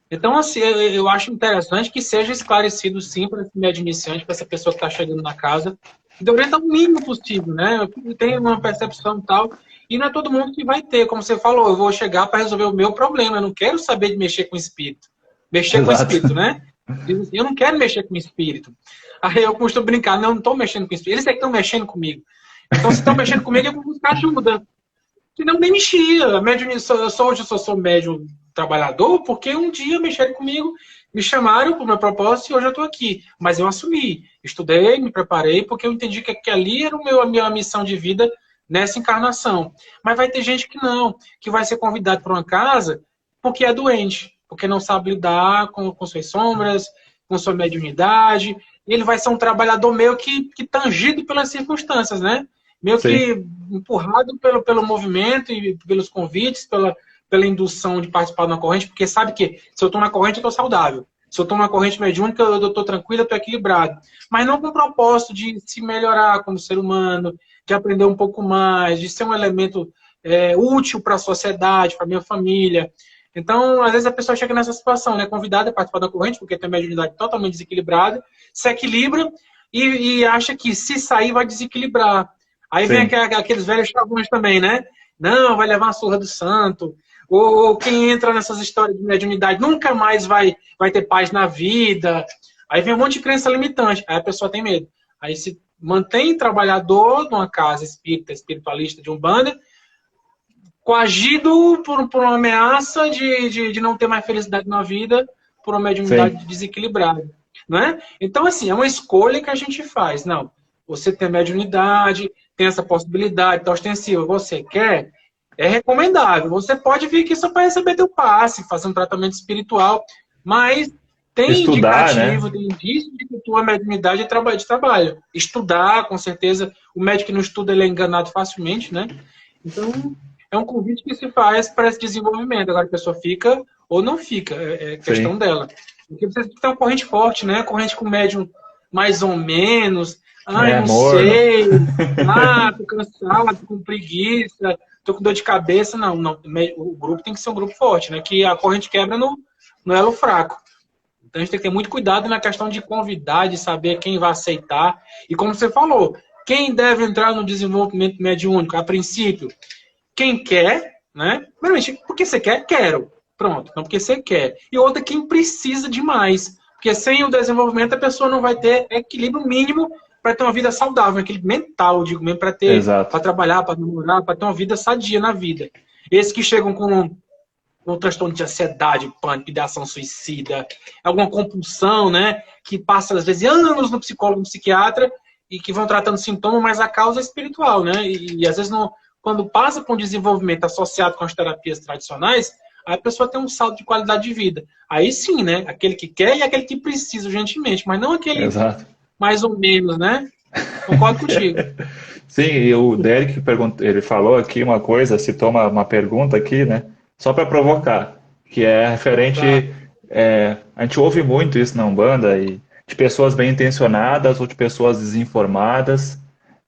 Então, assim, eu acho interessante que seja esclarecido, sim, para esse médium iniciante, para essa pessoa que está chegando na casa, de orientar o mínimo possível, né? Tem uma percepção e tal, e não é todo mundo que vai ter, como você falou, eu vou chegar para resolver o meu problema, eu não quero saber de mexer com o espírito. Mexer com o Exato. espírito, né? Eu não quero mexer com o espírito. Aí eu costumo brincar, não estou mexendo com o espírito, eles é que estão mexendo comigo. Então, se estão mexendo comigo, eu vou buscar ajuda. Senão nem mexia. Médium, hoje eu sou médium trabalhador porque um dia mexeram comigo, me chamaram para o meu propósito e hoje eu estou aqui. Mas eu assumi, estudei, me preparei, porque eu entendi que ali era a minha missão de vida nessa encarnação. Mas vai ter gente que não, que vai ser convidado para uma casa porque é doente, porque não sabe lidar com suas sombras, com sua mediunidade. E ele vai ser um trabalhador meio que tangido pelas circunstâncias, né? Meio Sim, que empurrado pelo movimento e pelos convites, pela indução de participar de uma corrente, porque sabe que se eu estou na corrente, eu estou saudável. Se eu estou na corrente mediúnica, eu estou tranquilo, eu estou equilibrado. Mas não com o propósito de se melhorar como ser humano, de aprender um pouco mais, de ser um elemento útil para a sociedade, para a minha família. Então, às vezes a pessoa chega nessa situação, né? Convidada a participar da corrente, porque tem a mediunidade totalmente desequilibrada, se equilibra e acha que se sair vai desequilibrar. Aí vem sim. aqueles velhos chavões também, né? Não, vai levar uma surra do santo. Ou quem entra nessas histórias de mediunidade nunca mais vai ter paz na vida. Aí vem um monte de crença limitante. Aí a pessoa tem medo. Aí se mantém trabalhador numa casa espírita, espiritualista de Umbanda, coagido por uma ameaça de não ter mais felicidade na vida, por uma Sim, mediunidade desequilibrada. Né? Então, assim, é uma escolha que a gente faz. Não, você tem mediunidade, tem essa possibilidade, tá ostensiva, você quer, é recomendável. Você pode vir aqui só para receber teu passe, fazer um tratamento espiritual, mas tem estudar, né? indicativo, tem indício de que tua mediunidade é trabalho de trabalho. Estudar, com certeza, o médico que não estuda, ele é enganado facilmente, né? Então, é um convite que se faz para esse desenvolvimento. Agora a pessoa fica ou não fica, é questão Sim, dela. Porque você tem que ter uma corrente forte, né? Corrente com médium mais ou menos. Ai, não morno. sei. Ah, tô cansado, tô com preguiça, tô com dor de cabeça. Não, não. O grupo tem que ser um grupo forte, né? Que a corrente quebra no elo fraco. Então a gente tem que ter muito cuidado na questão de convidar, de saber quem vai aceitar. E como você falou, quem deve entrar no desenvolvimento mediúnico? A princípio, quem quer, né? Primeiramente, porque você quer? Quero. Pronto, não porque você quer. E outra, quem precisa de mais. Porque sem o desenvolvimento a pessoa não vai ter equilíbrio mínimo para ter uma vida saudável, um equilíbrio mental, digo mesmo, Exato. para trabalhar, para namorar, para ter uma vida sadia na vida. Esses que chegam com transtorno de ansiedade, pânico, ideação suicida, alguma compulsão, né? Que passa, às vezes, anos no psicólogo, no psiquiatra, e que vão tratando sintoma, mas a causa é espiritual, né? E às vezes, quando passa com o desenvolvimento associado com as terapias tradicionais, a pessoa tem um salto de qualidade de vida. Aí sim, né? Aquele que quer e aquele que precisa urgentemente, mas não aquele Exato. mais ou menos, né? Concordo contigo. Sim, e o Derek perguntou, ele falou aqui uma coisa, citou uma pergunta aqui, né? Só para provocar, que é Tá. referente. A gente ouve muito isso na Umbanda, e de pessoas bem intencionadas ou de pessoas desinformadas,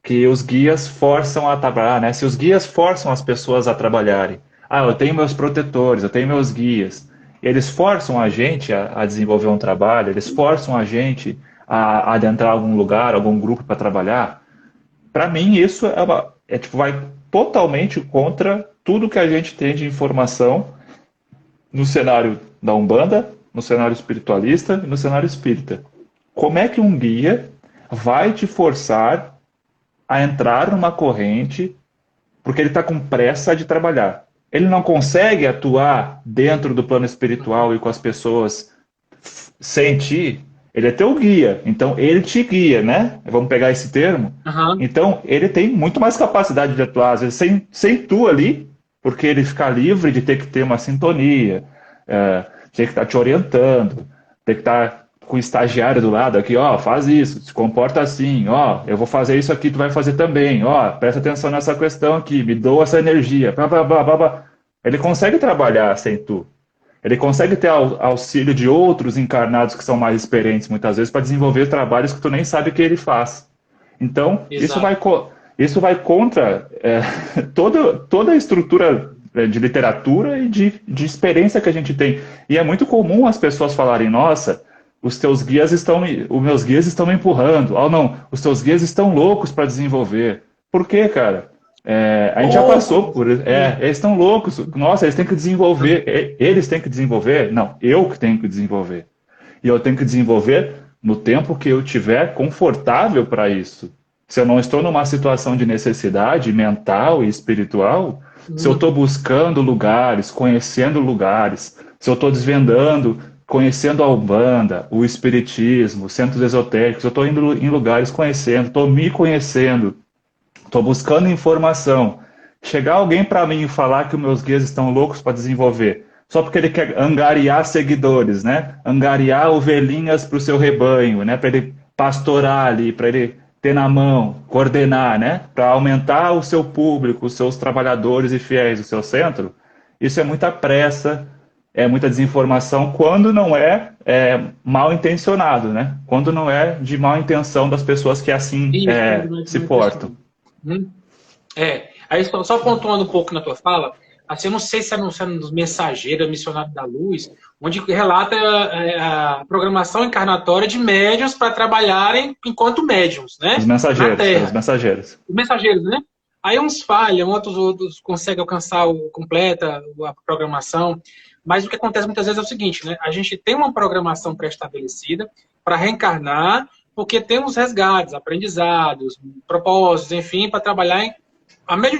que os guias forçam a trabalhar, né? Se os guias forçam as pessoas a trabalharem, eu tenho meus protetores, eu tenho meus guias, eles forçam a gente a desenvolver um trabalho, eles forçam a gente a adentrar algum lugar, algum grupo para trabalhar. Para mim, isso tipo, vai totalmente contra tudo que a gente tem de informação no cenário da Umbanda, no cenário espiritualista e no cenário espírita. Como é que um guia vai te forçar a entrar numa corrente porque ele está com pressa de trabalhar? Ele não consegue atuar dentro do plano espiritual e com as pessoas sem ti. Ele é teu guia, então ele te guia, né? Vamos pegar esse termo. Aham. Então ele tem muito mais capacidade de atuar, às vezes sem tu ali, porque ele fica livre de ter que ter uma sintonia, ter que estar te orientando, ter que estar com o estagiário do lado aqui, ó, faz isso, se comporta assim, ó, eu vou fazer isso aqui, tu vai fazer também, ó, presta atenção nessa questão aqui, me doa essa energia, blá, blá, blá, blá, blá. Ele consegue trabalhar sem tu. Ele consegue ter auxílio de outros encarnados que são mais experientes, muitas vezes, para desenvolver trabalhos que tu nem sabe que ele faz. Então, Exato. isso vai contra toda a estrutura de literatura e de experiência que a gente tem. E é muito comum as pessoas falarem, nossa, os meus guias estão me empurrando. Oh, não, os teus guias estão loucos para desenvolver. Por quê, cara? A gente já passou por... eles estão loucos. Nossa, eles têm que desenvolver. Eles têm que desenvolver? Não, eu que tenho que desenvolver. E eu tenho que desenvolver no tempo que eu tiver confortável para isso. Se eu não estou numa situação de necessidade mental e espiritual, se eu estou buscando lugares, conhecendo lugares, se eu estou desvendando, conhecendo a Umbanda, o Espiritismo, centros esotéricos, eu estou indo em lugares conhecendo, estou me conhecendo, estou buscando informação. Chegar alguém para mim e falar que os meus guias estão loucos para desenvolver, só porque ele quer angariar seguidores, né? Angariar ovelhinhas para o seu rebanho, né? Para ele pastorar ali, para ele ter na mão, coordenar, né? Para aumentar o seu público, os seus trabalhadores e fiéis do seu centro. Isso é muita pressa, é muita desinformação, quando não mal intencionado, né? Quando não é de mal intenção das pessoas que assim Isso, não é de se má portam. intenção. Uhum. Aí só pontuando um pouco na tua fala, assim, eu não sei se é nos Mensageiros, Missionário da Luz, onde relata a programação encarnatória de médiuns para trabalharem enquanto médiuns, né? Os Na mensageiros, Terra. os mensageiros. Os mensageiros, né? Aí uns falham, outros conseguem alcançar completa a programação. Mas o que acontece muitas vezes é o seguinte, né? A gente tem uma programação pré-estabelecida para reencarnar, porque temos resgates, aprendizados, propósitos, enfim, para trabalhar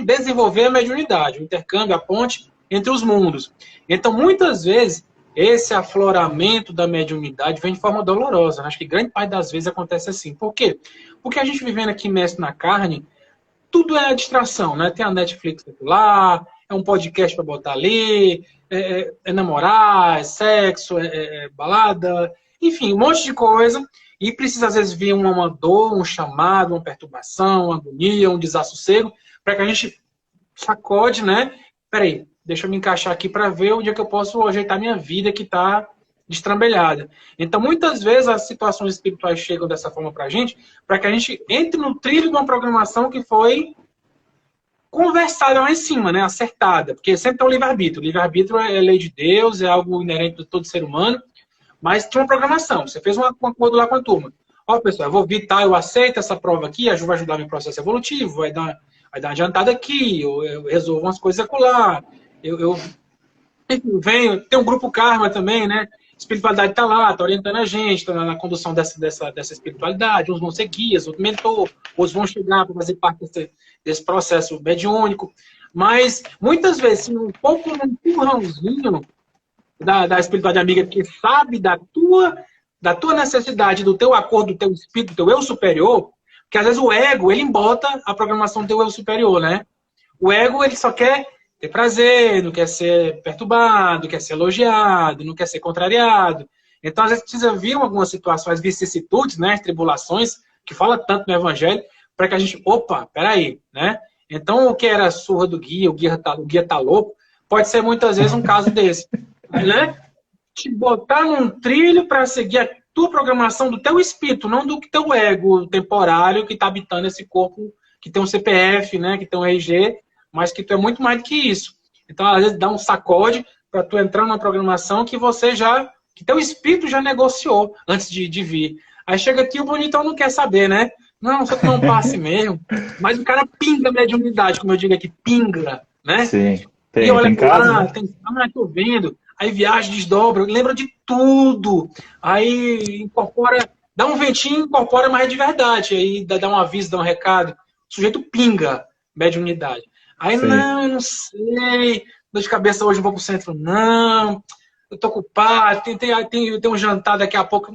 desenvolver a mediunidade, o intercâmbio, a ponte entre os mundos. Então, muitas vezes, esse afloramento da mediunidade vem de forma dolorosa. Acho que grande parte das vezes acontece assim. Por quê? Porque a gente vivendo aqui imerso na carne, tudo é distração, né? Tem a Netflix lá, é um podcast para botar ali, é namorar, é sexo, é balada, enfim, um monte de coisa. E precisa, às vezes, vir uma dor, um chamado, uma perturbação, uma agonia, um desassossego, para que a gente sacode, né? Peraí, deixa eu me encaixar aqui para ver onde é que eu posso ajeitar minha vida que está destrambelhada. Então, muitas vezes, as situações espirituais chegam dessa forma para que a gente entre no trilho de uma programação que foi conversada lá em cima, né? Acertada. Porque sempre tem um livre-arbítrio. O livre-arbítrio é lei de Deus, é algo inerente de todo ser humano, mas tinha uma programação. Você fez um acordo lá com a turma. Ó, pessoal, eu vou vir, tá, eu aceito essa prova aqui, vai ajudar no meu processo evolutivo, vai dar uma adiantada aqui, eu resolvo umas coisas acolá, enfim, tem um grupo Karma também, né? Espiritualidade está lá, está orientando a gente, está na condução dessa espiritualidade. Uns vão ser guias, outros mentor, outros vão chegar para fazer parte desse processo mediúnico. Mas, muitas vezes, se um pouco um empurrãozinho da espiritualidade amiga que sabe da tua necessidade, do teu acordo, do teu espírito, do teu eu superior, porque às vezes o ego, ele embota a programação do teu eu superior, né? O ego, ele só quer ter prazer, não quer ser perturbado, quer ser elogiado, não quer ser contrariado. Então, às vezes, precisa vir algumas situações, vicissitudes, né, tribulações, que fala tanto no Evangelho, para que a gente, opa, peraí, né? Então, o que era a surra do guia, o guia tá louco, pode ser muitas vezes um caso desse, né? Te botar num trilho para seguir a tua programação do teu espírito, não do teu ego temporário que está habitando esse corpo, que tem um CPF, né, que tem um RG, mas que tu é muito mais do que isso. Então, às vezes, dá um sacode para tu entrar numa programação que que teu espírito já negociou antes de vir. Aí chega aqui, o bonitão não quer saber, né? Não, só tomar um passe mesmo. Mas o cara pinga a mediunidade, como eu digo aqui, pinga, né? Sim. E olha tem pro casos, lá, né? tem, tô vendo. Aí viaja, desdobra, lembra de tudo. Aí incorpora, dá um ventinho, incorpora mais de verdade. Aí dá um aviso, dá um recado. O sujeito pinga, mediunidade. Aí, Sim, não, eu não sei. Dor de cabeça hoje, não vou pro centro, não. Eu tô ocupado, tem um jantar daqui a pouco.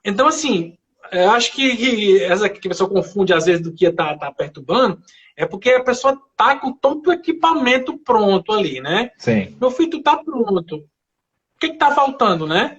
Então, assim, eu acho que essa que a pessoa confunde às vezes do que tá perturbando, é porque a pessoa tá com todo o equipamento pronto ali, né? sim. Meu filho, tu tá pronto. O que tá faltando, né?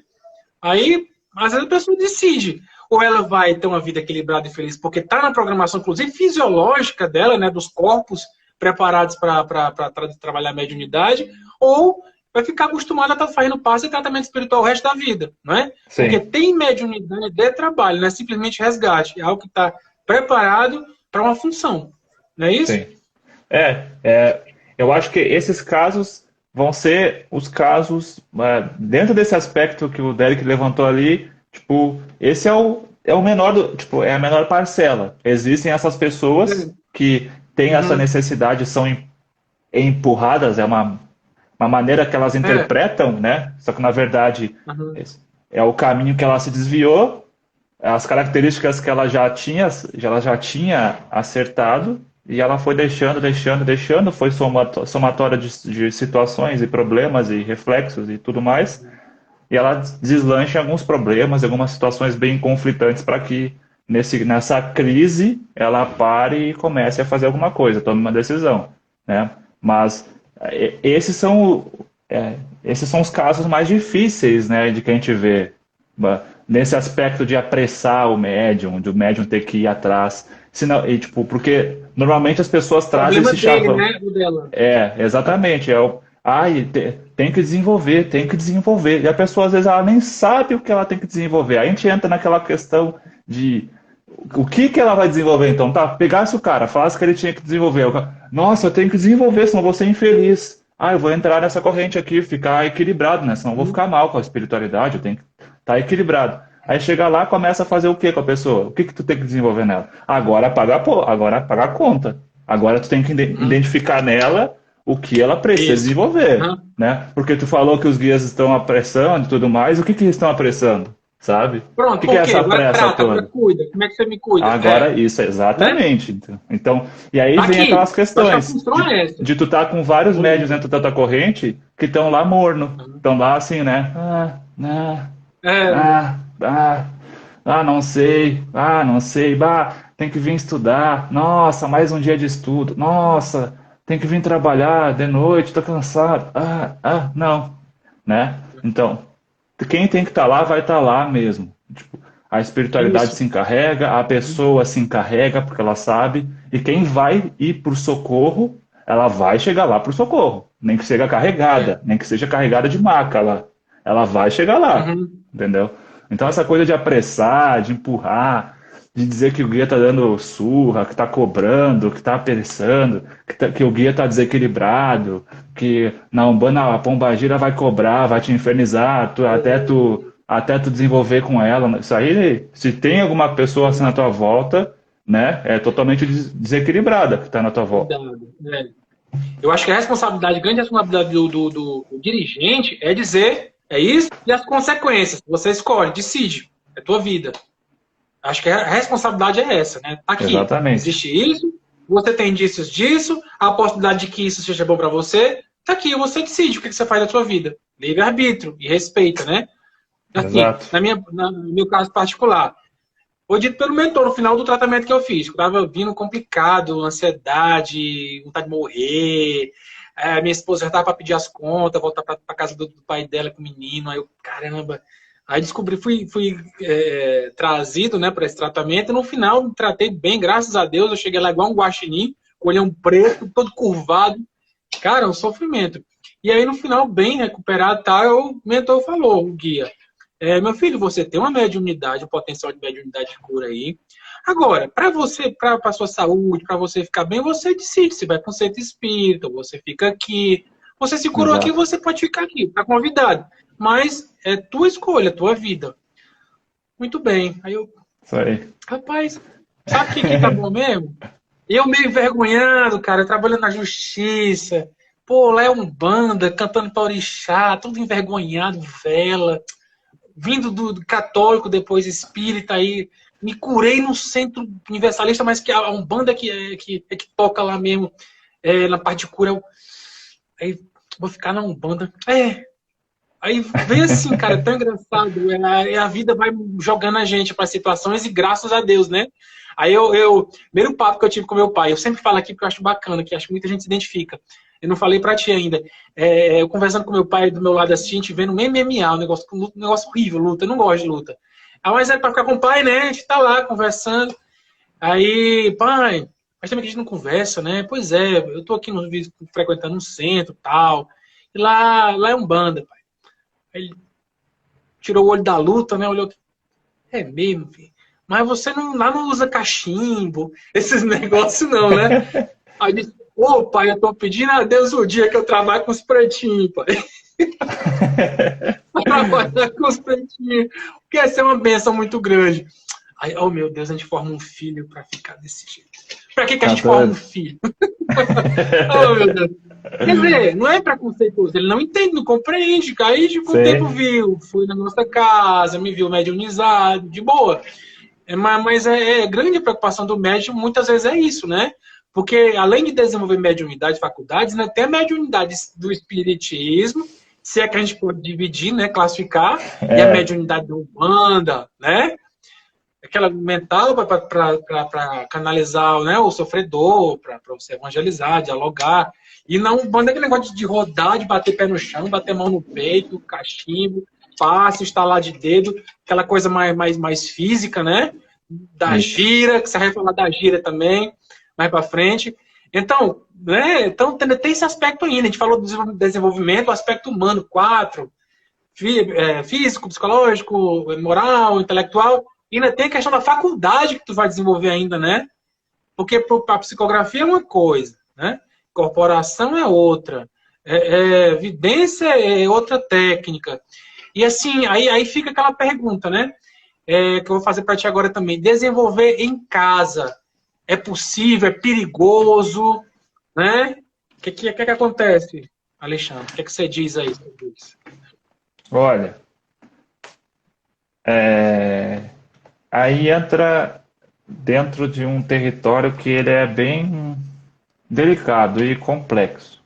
Aí, às vezes a pessoa decide. Ou ela vai ter uma vida equilibrada e feliz, porque tá na programação, inclusive, fisiológica dela, né? Dos corpos preparados para trabalhar a mediunidade, ou vai ficar acostumada a estar fazendo passe e tratamento espiritual o resto da vida, não é? Porque Sim, tem mediunidade de trabalho, não é simplesmente resgate, é algo que está preparado para uma função, não é isso? sim. Eu acho que esses casos vão ser os casos, dentro desse aspecto que o Derek levantou ali, tipo, esse é o menor tipo, é a menor parcela. Existem essas pessoas que têm essa Uhum. necessidade, são empurradas, é uma maneira que elas É. interpretam, né? Só que na verdade Uhum. é o caminho que ela se desviou, as características que ela já tinha acertado, e ela foi deixando, deixando, deixando, foi somatória de situações e problemas e reflexos e tudo mais, e ela deslancha em alguns problemas, algumas situações bem conflitantes para que nessa crise ela pare e comece a fazer alguma coisa, tome uma decisão, né? Mas esses são é, esses são os casos mais difíceis, né, de que a gente vê nesse aspecto de apressar o médium, de o médium ter que ir atrás, senão, e, tipo, porque normalmente as pessoas trazem Problema esse dele, chavão. né? O dela. Exatamente. Tem que desenvolver, tem que desenvolver. E a pessoa, às vezes, ela nem sabe o que ela tem que desenvolver. Aí a gente entra naquela questão de o que que ela vai desenvolver, então? Tá, pegasse o cara, falasse que ele tinha que desenvolver. Nossa, eu tenho que desenvolver, senão eu vou ser infeliz. Eu vou entrar nessa corrente aqui, ficar equilibrado, né? Senão eu vou ficar mal com a espiritualidade, eu tenho que estar equilibrado. Aí chega lá, começa a fazer o que com a pessoa? O que que tu tem que desenvolver nela? Agora pagar a conta. Agora tu tem que Uhum. identificar nela o que ela precisa Isso. desenvolver, Uhum. né? Porque tu falou que os guias estão apressando e tudo mais. O que que eles estão apressando, sabe? O Pronto, que que é ok. essa Agora pressa trata, agora toda? cuida. Como é que você me cuida? Agora, É, isso, né? exatamente. Então, e aí Tá vem aquelas aqui. Eu acho que a questões função é essa. de tu estar com vários médios Uhum. dentro da tua corrente que estão lá morno, estão lá assim, né? É, Ah, ah, não sei, tem que vir estudar. Nossa, mais um dia de estudo. Nossa, tem que vir trabalhar de noite, tô cansado. Não, né? Então, quem tem que estar lá vai estar lá mesmo. Tipo, a espiritualidade isso. se encarrega, a pessoa se encarrega porque ela sabe, e quem vai ir por socorro, ela vai chegar lá por socorro, nem que seja É. carregada, nem que seja carregada de maca, ela vai chegar lá, Uhum. entendeu? Então essa coisa de apressar, de empurrar, de dizer que o guia tá dando surra, que tá cobrando, que tá apressando, que o guia tá desequilibrado, que na Umbanda a pombagira vai cobrar, vai te infernizar, até tu desenvolver com ela. Isso aí, se tem alguma pessoa assim na tua volta, né, é totalmente desequilibrada que tá na tua volta. Cuidado. É. Eu acho que a responsabilidade, a grande responsabilidade do dirigente é dizer é isso e as consequências. Você escolhe, decide. É tua vida. Acho que a responsabilidade é essa, né? Tá aqui. Exatamente. Existe isso, você tem indícios disso, a possibilidade de que isso seja bom para você. Tá aqui, você decide o que você faz da sua vida. Livre-arbítrio e respeita, né? Assim, Exato. no meu caso particular, foi dito pelo mentor no final do tratamento que eu fiz. Eu tava vindo complicado, ansiedade, vontade de morrer. Minha esposa já tava para pedir as contas, voltar para casa do pai dela com o menino. Aí eu, caramba. Aí descobri, fui trazido, né, para esse tratamento. E no final, me tratei bem, graças a Deus. Eu cheguei lá igual um guaxinim, com o olhão preto, todo curvado. Cara, um sofrimento. E aí, no final, bem recuperado, tá, o mentor falou, o guia. Meu filho, você tem uma mediunidade, um potencial de mediunidade de cura aí. Agora, para você, para a sua saúde, para você ficar bem, você decide se vai para um centro espírita, você fica aqui. Você se curou aqui, Exato. você pode ficar aqui, tá convidado. Mas é tua escolha, tua vida. Muito bem. Aí eu, Isso aí. rapaz, sabe o que tá bom mesmo? Eu meio envergonhado, cara, trabalhando na justiça, Pô, lá é Umbanda, cantando pra orixá, todo envergonhado, vela, vindo do católico, depois espírita aí. Me curei no centro universalista, mas que a Umbanda que toca lá mesmo, na parte de cura. Aí vou ficar na Umbanda. Aí vem assim, cara, é tão engraçado. A vida vai jogando a gente para situações e graças a Deus, né? Aí primeiro papo que eu tive com meu pai, eu sempre falo aqui porque eu acho bacana, que acho que muita gente se identifica. Eu não falei pra ti ainda. Eu conversando com meu pai do meu lado assim, a gente vendo um MMA, um negócio horrível, luta. Eu não gosto de luta. Mas é pra ficar com o pai, né? A gente tá lá conversando. Aí, pai, mas também que a gente não conversa, né? Pois é, eu tô aqui frequentando um centro e tal. E lá é Umbanda, pai. Aí ele tirou o olho da luta, né? Olhou. É mesmo, filho. Mas você lá não usa cachimbo, esses negócios não, né? Aí disse, pai, eu tô pedindo a Deus o dia que eu trabalho com os pretinhos, pai. Trabalhar com os pretinhos. Porque essa é uma benção muito grande. Aí, oh meu Deus, a gente forma um filho pra ficar desse jeito. Pra que a gente forma um filho? Oh meu Deus. Quer dizer, não é preconceituoso, ele não entende, não compreende. Aí, tipo, o tempo viu, fui na nossa casa, me viu mediunizado, de boa. Mas grande a preocupação do médium, muitas vezes é isso, né? Porque além de desenvolver mediunidade, faculdades, né, tem a mediunidade do espiritismo, se é que a gente pode dividir, né, classificar, e a mediunidade da Umbanda, né? Aquela mental para canalizar, né, o sofredor, para você evangelizar, dialogar. E na Umbanda é aquele negócio de rodar, de bater pé no chão, bater mão no peito, cachimbo, passe, estalar de dedo, aquela coisa mais física, né? Da gira, que você vai falar da gira também, mais para frente. Então, né? Então, tem esse aspecto ainda. A gente falou do desenvolvimento, o aspecto humano, 4, físico, psicológico, moral, intelectual. E ainda tem a questão da faculdade que tu vai desenvolver ainda, né? Porque a psicografia é uma coisa, né? Corporação é outra. Vidência é outra técnica. E assim, aí fica aquela pergunta, né? Que eu vou fazer para ti agora também. Desenvolver em casa é possível? É perigoso? Né? O que acontece, Alexandre? O que você diz aí sobre isso? Olha, aí entra dentro de um território que ele é bem delicado e complexo.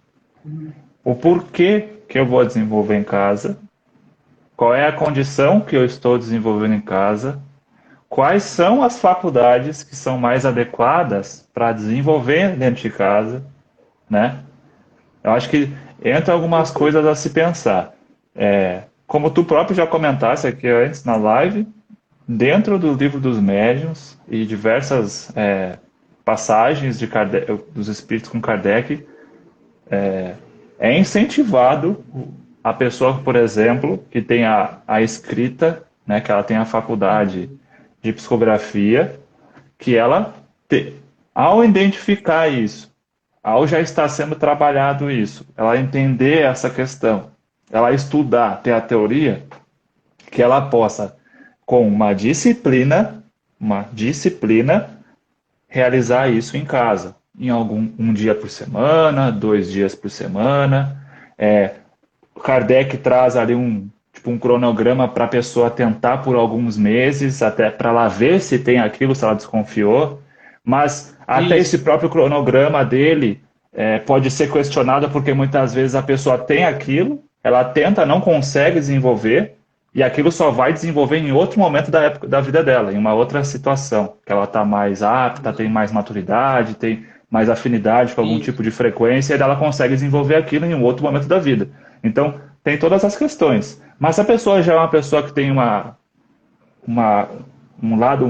O porquê que eu vou desenvolver em casa, qual é a condição que eu estou desenvolvendo em casa, quais são as faculdades que são mais adequadas para desenvolver dentro de casa, né? Eu acho que entra algumas coisas a se pensar. Como tu próprio já comentaste aqui antes na live, dentro do livro dos médiuns e diversas passagens de Kardec, dos espíritos com Kardec, é incentivado a pessoa, por exemplo, que tem a escrita, né, que ela tem a faculdade de psicografia, que ela, ao identificar isso, ao já estar sendo trabalhado isso, ela entender essa questão, ela estudar, ter a teoria, que ela possa, com uma disciplina, realizar isso em casa, em um dia por semana, 2 dias por semana. Kardec traz ali um cronograma para a pessoa tentar por alguns meses, até para ela ver se tem aquilo, se ela desconfiou. Mas até esse próprio cronograma dele pode ser questionado porque muitas vezes a pessoa tem aquilo, ela tenta, não consegue desenvolver, e aquilo só vai desenvolver em outro momento da vida dela, em uma outra situação, que ela está mais apta, tem mais maturidade, tem mais afinidade com algum tipo de frequência, e ela consegue desenvolver aquilo em um outro momento da vida. Então, tem todas as questões. Mas se a pessoa já é uma pessoa que tem um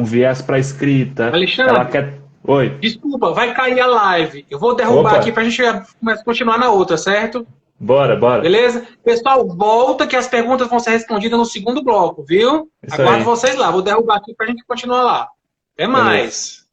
viés para a escrita, Alexandre, ela quer... Oi. Desculpa, vai cair a live. Eu vou derrubar aqui para a gente continuar na outra, certo? Bora. Beleza? Pessoal, volta que as perguntas vão ser respondidas no segundo bloco, viu? Aguardo vocês lá. Vou derrubar aqui para a gente continuar lá. Até mais.